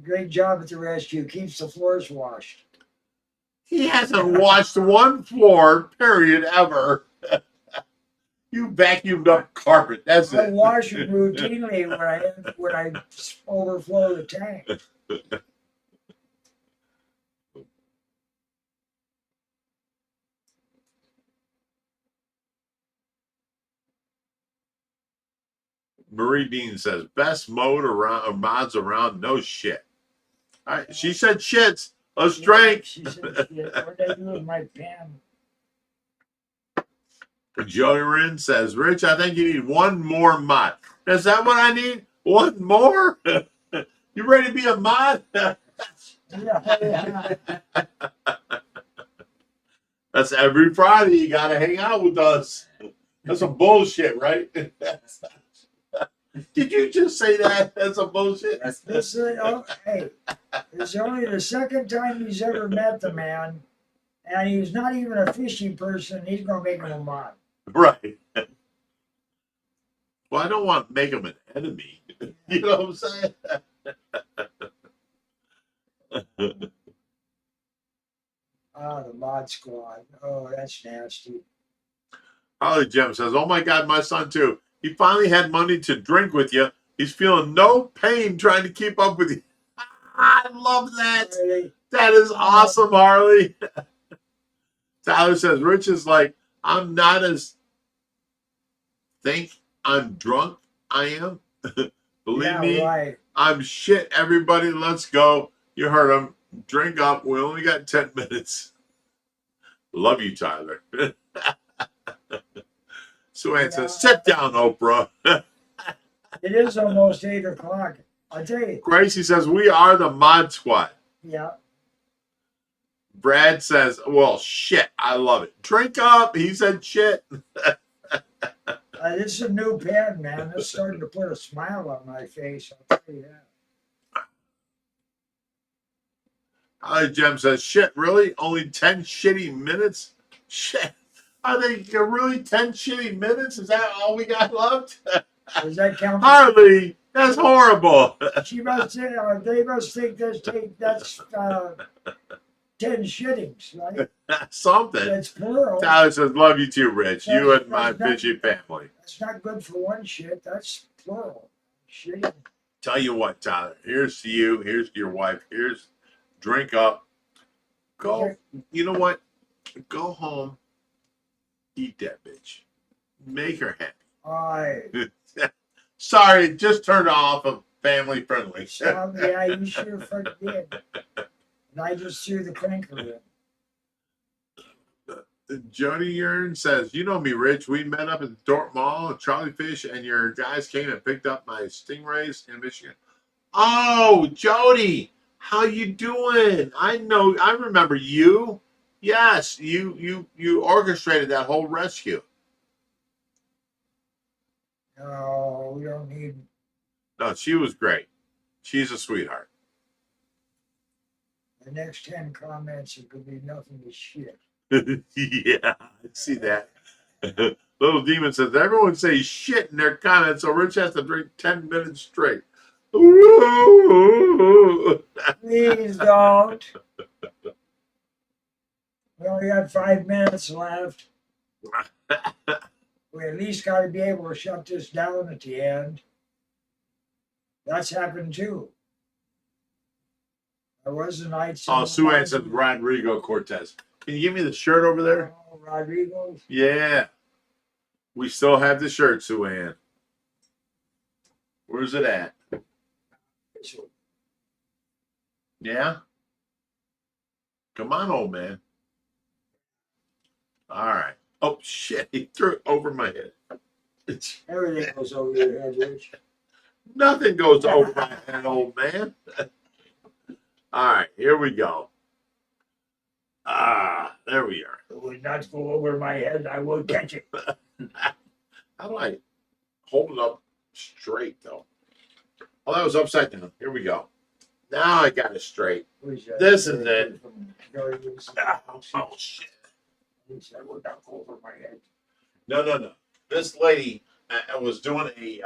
Great job at the rescue. Keeps the floors washed. He hasn't washed one floor, period, ever. You vacuumed up carpet. That's I it. wash it routinely when I overflow the tank. Marie Dean says best mode around or mods around. No shit. All right, she said shits. Let's drink. She said, shit, what did I do with my pen? Joey Rin says, Rich, I think you need one more mod. Is that what I need? One more? You ready to be a mod? Yeah. That's every Friday. You got to hang out with us. That's some bullshit, right? Did you just say that? That's some bullshit. This hey, it's only the second time he's ever met the man, and he's not even a fishy person. He's gonna make him a mod. Right. Well, I don't want to make him an enemy. You know what I'm saying? Ah, the mod squad. Oh, that's nasty. Harley Jim says, oh my God, my son too. He finally had money to drink with you. He's feeling no pain trying to keep up with you. I love that. Really? That is awesome, Harley. Tyler says, Rich is like, I'm not as think I'm drunk. I am. Believe Yeah, me, right. I'm shit. Everybody, let's go. You heard him. Drink up. We only got 10 minutes. Love you, Tyler. Suanne says, sit down, Oprah. It is almost 8 o'clock. I'll tell you. Gracie says, we are the mod squad. Yeah. Brad says, well, shit. I love it. Drink up. He said shit. This is a new pen, man. It's starting to put a smile on my face. I'll tell you that. Holly Jem says, shit, really? Only 10 shitty minutes? Shit. Are they really 10 shitty minutes? Is that all we got left? Does that count? Harley, that's horrible. She must say, they must think that's 10 shittings, right? Something. That's plural. Tyler says, love you too, Rich. You and my That's not- fishy family. That's not good for one shit. That's plural. Shitting. Tell you what, Tyler. Here's to you. Here's to your wife. Here's drink up. Go. You know what? Go home. Eat that bitch. Make her happy. Aye. Sorry, it just turned off of family friendly. Yeah, you sure fucking did. And I just threw the cranker in. Jody Yearn says, you know me, Rich. We met up at the Dorp Mall at Charlie Fish, and your guys came and picked up my stingrays in Michigan. Oh, Jody, how you doing? I know, I remember you. Yes, you orchestrated that whole rescue. No, we don't need. No, she was great. She's a sweetheart. The next 10 comments are going to be nothing but shit. Yeah, I see that. Little Demon says, everyone says shit in their comments, so Rich has to drink 10 minutes straight. Ooh. Please don't. We only got 5 minutes left. We at least got to be able to shut this down at the end. That's happened too. There was a night. Oh, Sue Ann said Rodrigo Cortez. Can you give me the shirt over there? Oh, Rodrigo. Yeah. We still have the shirt, Sue Ann. Where's it at? Yeah? Come on, old man. All right. Oh, shit. He threw it over my head. Everything goes over your head, Rich. Nothing goes over my head, old man. All right. Here we go. There we are. It would not go over my head. I will catch it. How do I hold it up straight, though? Oh, that was upside down. Here we go. Now I got it straight. This is it. Oh, shit. That would not go over my head. No. This lady was doing a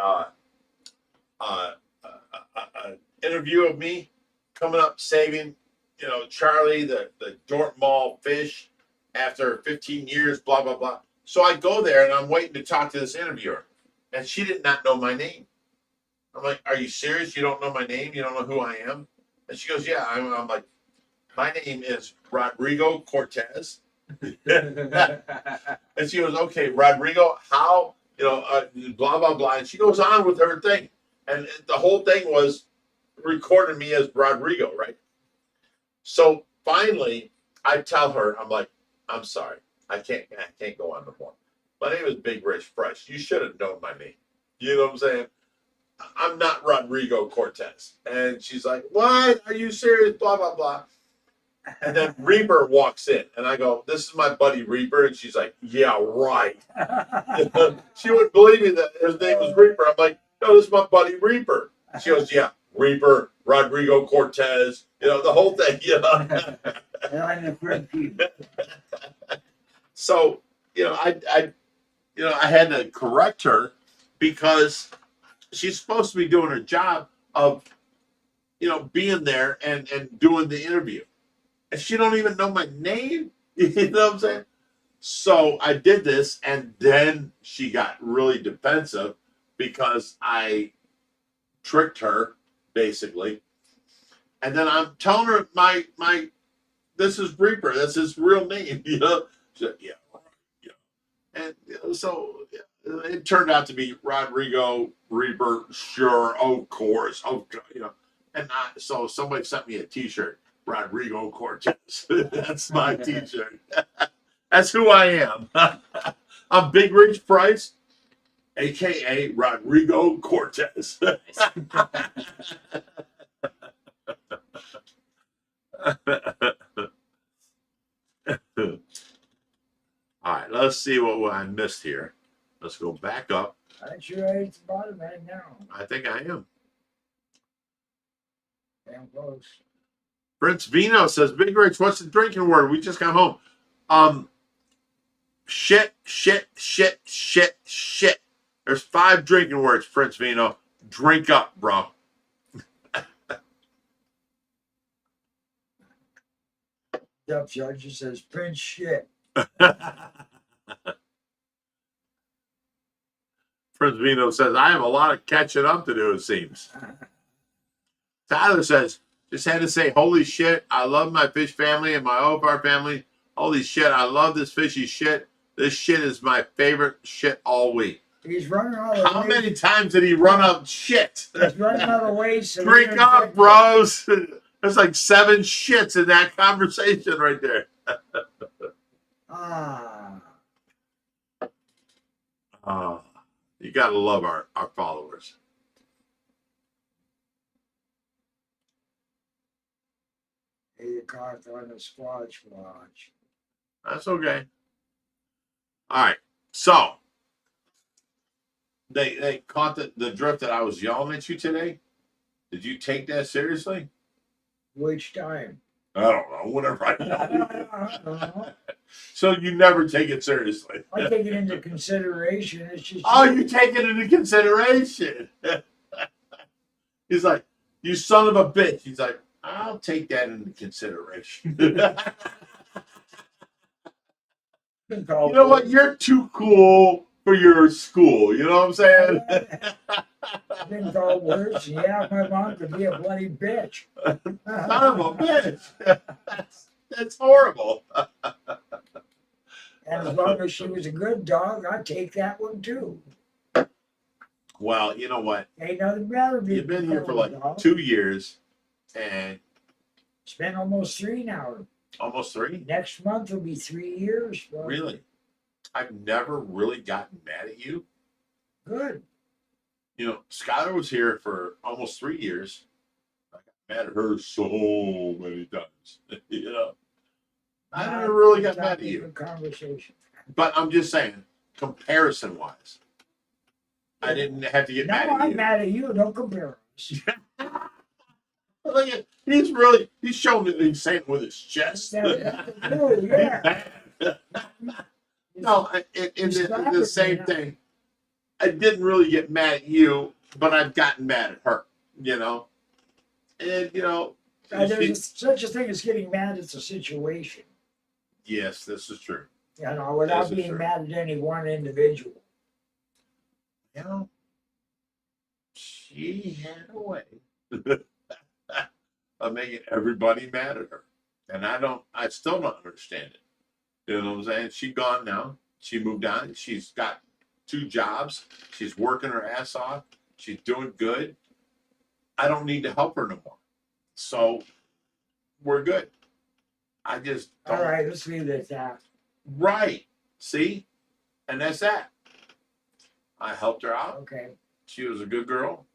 interview of me coming up saving, Charlie, the Dort Mall fish after 15 years, blah, blah, blah. So I go there and I'm waiting to talk to this interviewer. And she did not know my name. I'm like, are you serious? You don't know my name? You don't know who I am? And she goes, yeah. I'm like, my name is Rodrigo Cortez. And she goes, okay, Rodrigo, how, blah, blah, blah. And she goes on with her thing. And the whole thing was recording me as Rodrigo, right? So finally, I tell her, I'm like, I'm sorry. I can't go on no more. My name is Big Rich Fresh. You should have known my name. You know what I'm saying? I'm not Rodrigo Cortez. And she's like, what? Are you serious? Blah, blah, blah. And then Reaper walks in, and I go, this is my buddy Reaper. And she's like, yeah, right. She wouldn't believe me that his name was Reaper. I'm like, no, this is my buddy Reaper. She goes, yeah, Reaper, Rodrigo Cortez, the whole thing, So, I had to correct her because she's supposed to be doing her job of, being there and doing the interview. And she don't even know my name. You know what I'm saying? So I did this, and then she got really defensive because I tricked her, basically. And then I'm telling her this is Reaper. That's his real name. She said, yeah. And so it turned out to be Rodrigo Reaper. Sure, of course, And so somebody sent me a T-shirt. Rodrigo Cortez. That's my T-shirt. That's who I am. I'm Big Rich Price, aka Rodrigo Cortez. All right, let's see what I missed here. Let's go back up. I'm sure at the bottom right now. I think I am. Damn close. Prince Vino says, Big Rich, what's the drinking word? We just got home. Shit. There's 5 drinking words, Prince Vino. Drink up, bro. Up Judge says, Prince shit. Prince Vino says, I have a lot of catching up to do, it seems. Tyler says, just had to say, holy shit, I love my fish family and my OFR family. Holy shit, I love this fishy shit. This shit is my favorite shit all week. He's running out of How many times did he run out of shit? He's running out of ways. So Drink up, bros. There's like 7 shits in that conversation right there. You got to love our followers. He caught on the Squatch watch. That's okay. All right. So they caught the drift that I was yelling at you today. Did you take that seriously? Which time? I don't know, whatever I I know. don't know. So you never take it seriously. I take it into consideration. It's just Oh, you take it into consideration. He's like, you son of a bitch. He's like, I'll take that into consideration. You know what? You're too cool for your school. You know what I'm saying? I've been called worse. Yeah, my mom could be a bloody bitch. Son of a bitch. That's horrible. And as long as she was a good dog, I'd take that one too. Well, you know what? Ain't nothing better than You've been here for a like dog. 2 years and It's been almost 3 now. almost 3. Next month will be 3 years. Well, Really? I've never really gotten mad at you. good. You know, Skylar was here for almost 3 years. I got mad at her so many times. You know, I never really got mad at you. Conversation. But I'm just saying, comparison wise, I didn't have to get No, mad at I'm you. mad at you. Don't compare us. Look at, he's showing me he's saying it with his chest. Oh, yeah. No, in the same thing. I didn't really get mad at you, but I've gotten mad at her, you know? And, you know, There's such a thing as getting mad at the situation. yes, this is true. You know, without This is being true. mad at any one individual. You know, she had a way of making everybody mad at her. And I still don't understand it. You know what I'm saying? She's gone now. She moved on. She's got 2 jobs. She's working her ass off. She's doing good. I don't need to help her no more. So we're good. I just don't. All right, let's leave it at that. Right. See? And that's that. I helped her out. Okay. She was a good girl.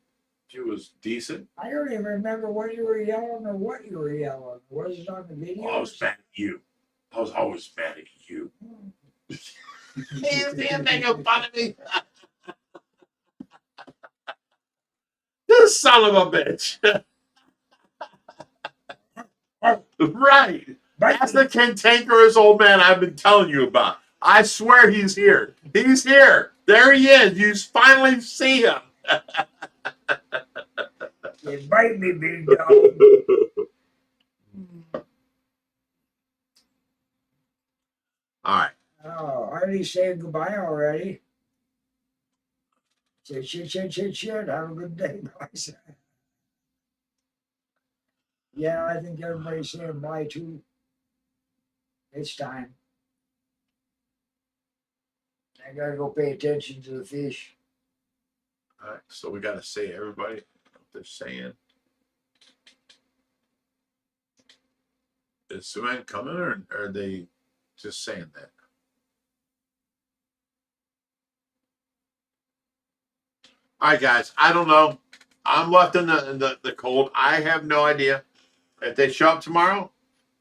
She was decent. I don't even remember what you were yelling or what you were yelling. Was it on the video? Well, I was mad at you. I was always mad at you. He's making fun of me. This son of a bitch. Right. That's the cantankerous old man I've been telling you about. I swear he's here. He's here. There he is. You finally see him. You bite me, big dog. All right. Oh, Harley saying goodbye already. Say shit. Have a good day, guys. Yeah, I think everybody's saying bye too. It's time. I gotta go pay attention to the fish. All right. So we got to say everybody what they're saying. Is Suan coming or are they just saying that? All right, guys. I don't know. I'm left in the cold. I have no idea. If they show up tomorrow,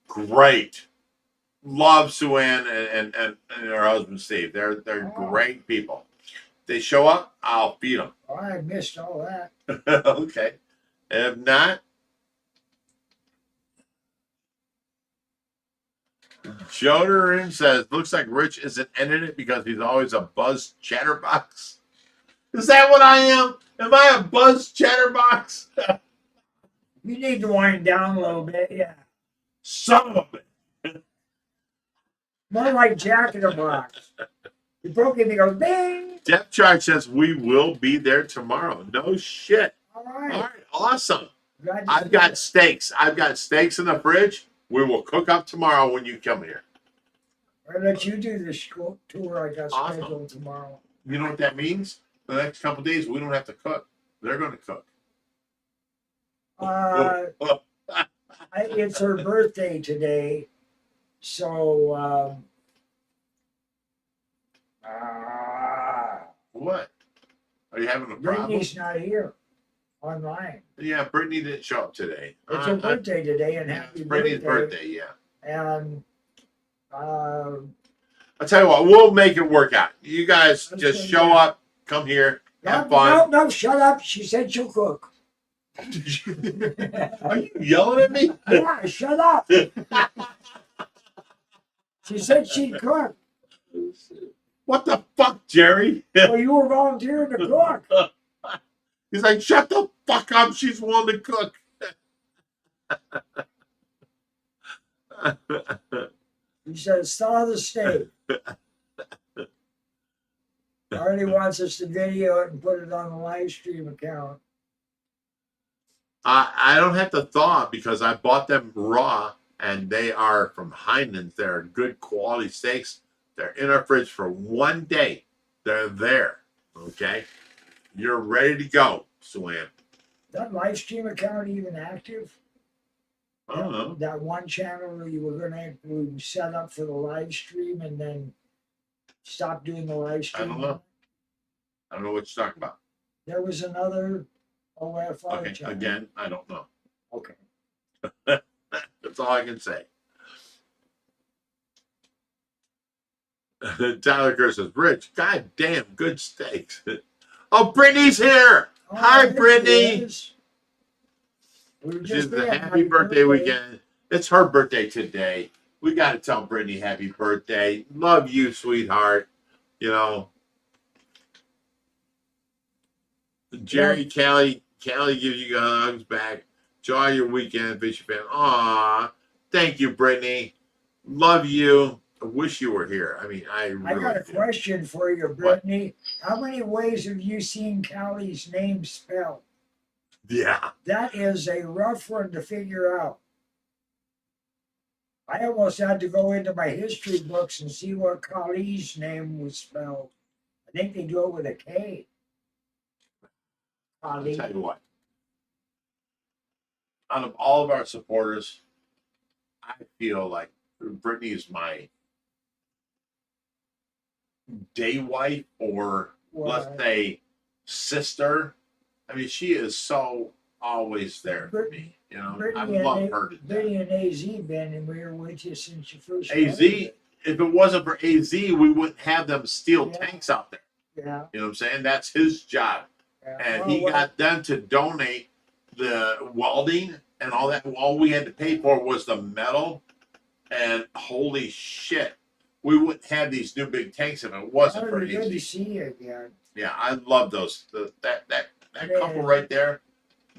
great. Love Suan and her husband Steve. They're great people. If they show up, I'll feed them. Oh, I missed all that. Okay. If not, Joderin says, looks like Rich isn't ending it because he's always a buzz chatterbox. Is that what I am? Am I a buzz chatterbox? You need to wind down a little bit, yeah. Son of a bitch. More like Jack in the Box. You broke him, he goes, ding! Depth chart says we will be there tomorrow. No shit. All All right. right, awesome. Glad to I've see got you. steaks. I've got steaks in the fridge. We will cook up tomorrow when you come here. I'll let you do the school tour I got Awesome. scheduled tomorrow. You know what that means? The next couple of days, we don't have to cook. They're going to cook. It's her birthday today, so What? Are you having a problem? Brittany's not here online. Yeah, Brittany didn't show up today. It's her birthday today, and Yeah, happy it's Brittany's birthday. birthday, yeah. And I'll tell you what, we'll make it work out. You guys just Okay, show yeah. up, come here, have fun. No, shut up. She said she'll cook. Are you yelling at me? Yeah, shut up. She said she'd cook. What the fuck, Jerry? Well, you were volunteering to cook. He's like, shut the fuck up. She's willing to cook. He said, saw the steak. Harley wants us to video it and put it on the live stream account. I don't have to thaw because I bought them raw and they are from Heinen's. They're good quality steaks. They're in our fridge for 1 day. They're there. Okay. You're ready to go, Swan. That live stream account even active? I don't know. That one channel you were gonna set up for the live stream and then stop doing the live I stream. don't know. I don't know what you're talking about. There was another OFR Okay. channel. Again, I don't know. Okay. That's all I can say. Tyler Kerr says, Rich, goddamn good steaks. Oh, Brittany's here. Oh, Hi, there she Brittany. is. We were She's just the saying happy birthday weekend. It's her birthday today. We got to tell Brittany happy birthday. Love you, sweetheart. You know, Jerry, Callie gives you hugs back. Enjoy your weekend, Fishy fan. Aw, thank you, Brittany. Love you. I wish you were here. I mean, I really I got a do. question for you, Brittany. How many ways have you seen Callie's name spelled? Yeah. That is a rough one to figure out. I almost had to go into my history books and see what Kali's name was spelled. I think they do it with a K. I'll Kali. tell you what. Out of all of our supporters, I feel like Brittany is my day wife, or let's Well, say sister. I mean, she is so always there for me. You know, I Brittany love and her to Brittany death. and AZ been, and we were with you since you first AZ, started. if it wasn't for AZ, we wouldn't have them steel Yeah. tanks out there. Yeah. You know what I'm saying? That's his job. Yeah. And Oh, he well, got them to donate the welding and all that. All we had to pay for was the metal. And holy shit, we wouldn't have these new big tanks if it wasn't for good to AZ. see you again. Yeah, I love those. That couple right there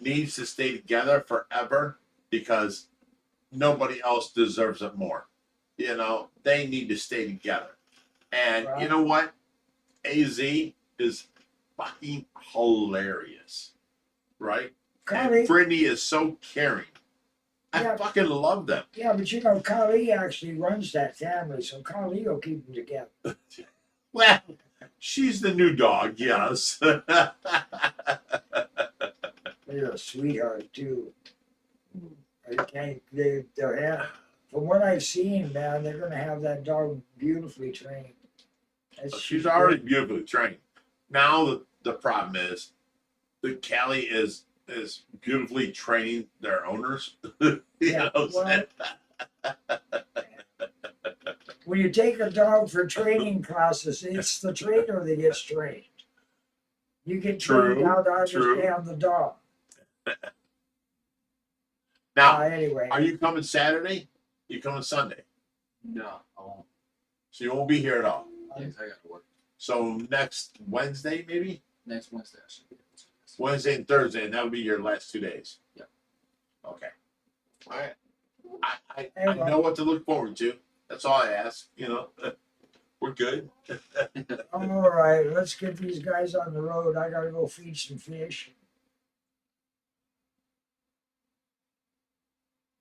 needs to stay together forever because nobody else deserves it more. You know, they need to stay together. And you Right. know what? AZ is fucking hilarious, right? Kali, And Brittany is so caring. I Yeah. fucking love them. yeah, but you know, Kali actually runs that family, so Kali will keep them together. Well, she's the new dog, yes. They're a sweetheart too. I can't. They're from what I've seen, man, they're gonna have that dog beautifully trained. She's already beautifully trained. Now the problem is that Callie is beautifully training their owners. You Yeah, know what I'm saying? When you take a dog for training classes, it's the trainer that gets trained. You get trained True, how to true. understand the dog. Now, Anyway, are you coming Saturday? You coming Sunday? No, I won't. So you won't be here at all. Yes, I got to work So next Wednesday, maybe? next Wednesday. I should be able to. Wednesday and Thursday, and that'll be your last 2 days. Yep. Okay. All right. I Hey, know what to look forward to. That's all I ask. You know, we're good. all right, let's get these guys on the road. I gotta go feed some fish.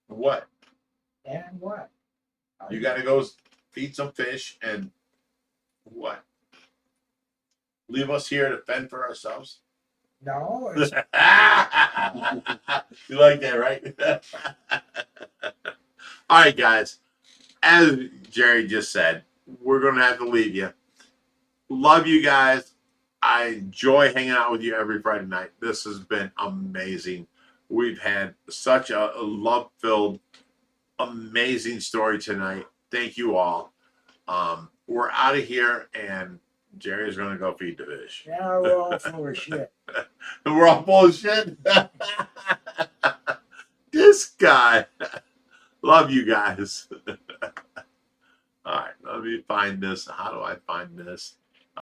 What? And what? You got to go feed some fish and what? Leave us here to fend for ourselves? No, it's, You like that, right? All right, guys. As Jerry just said, we're going to have to leave you. Love you guys. I enjoy hanging out with you every Friday night. This has been amazing. We've had such a love-filled, amazing story tonight. Thank you all. We're out of here, and Jerry's gonna go feed the fish. Now we're all full of shit. We're all full of shit. This guy. Love you guys. All right, let me find this. How do I find this?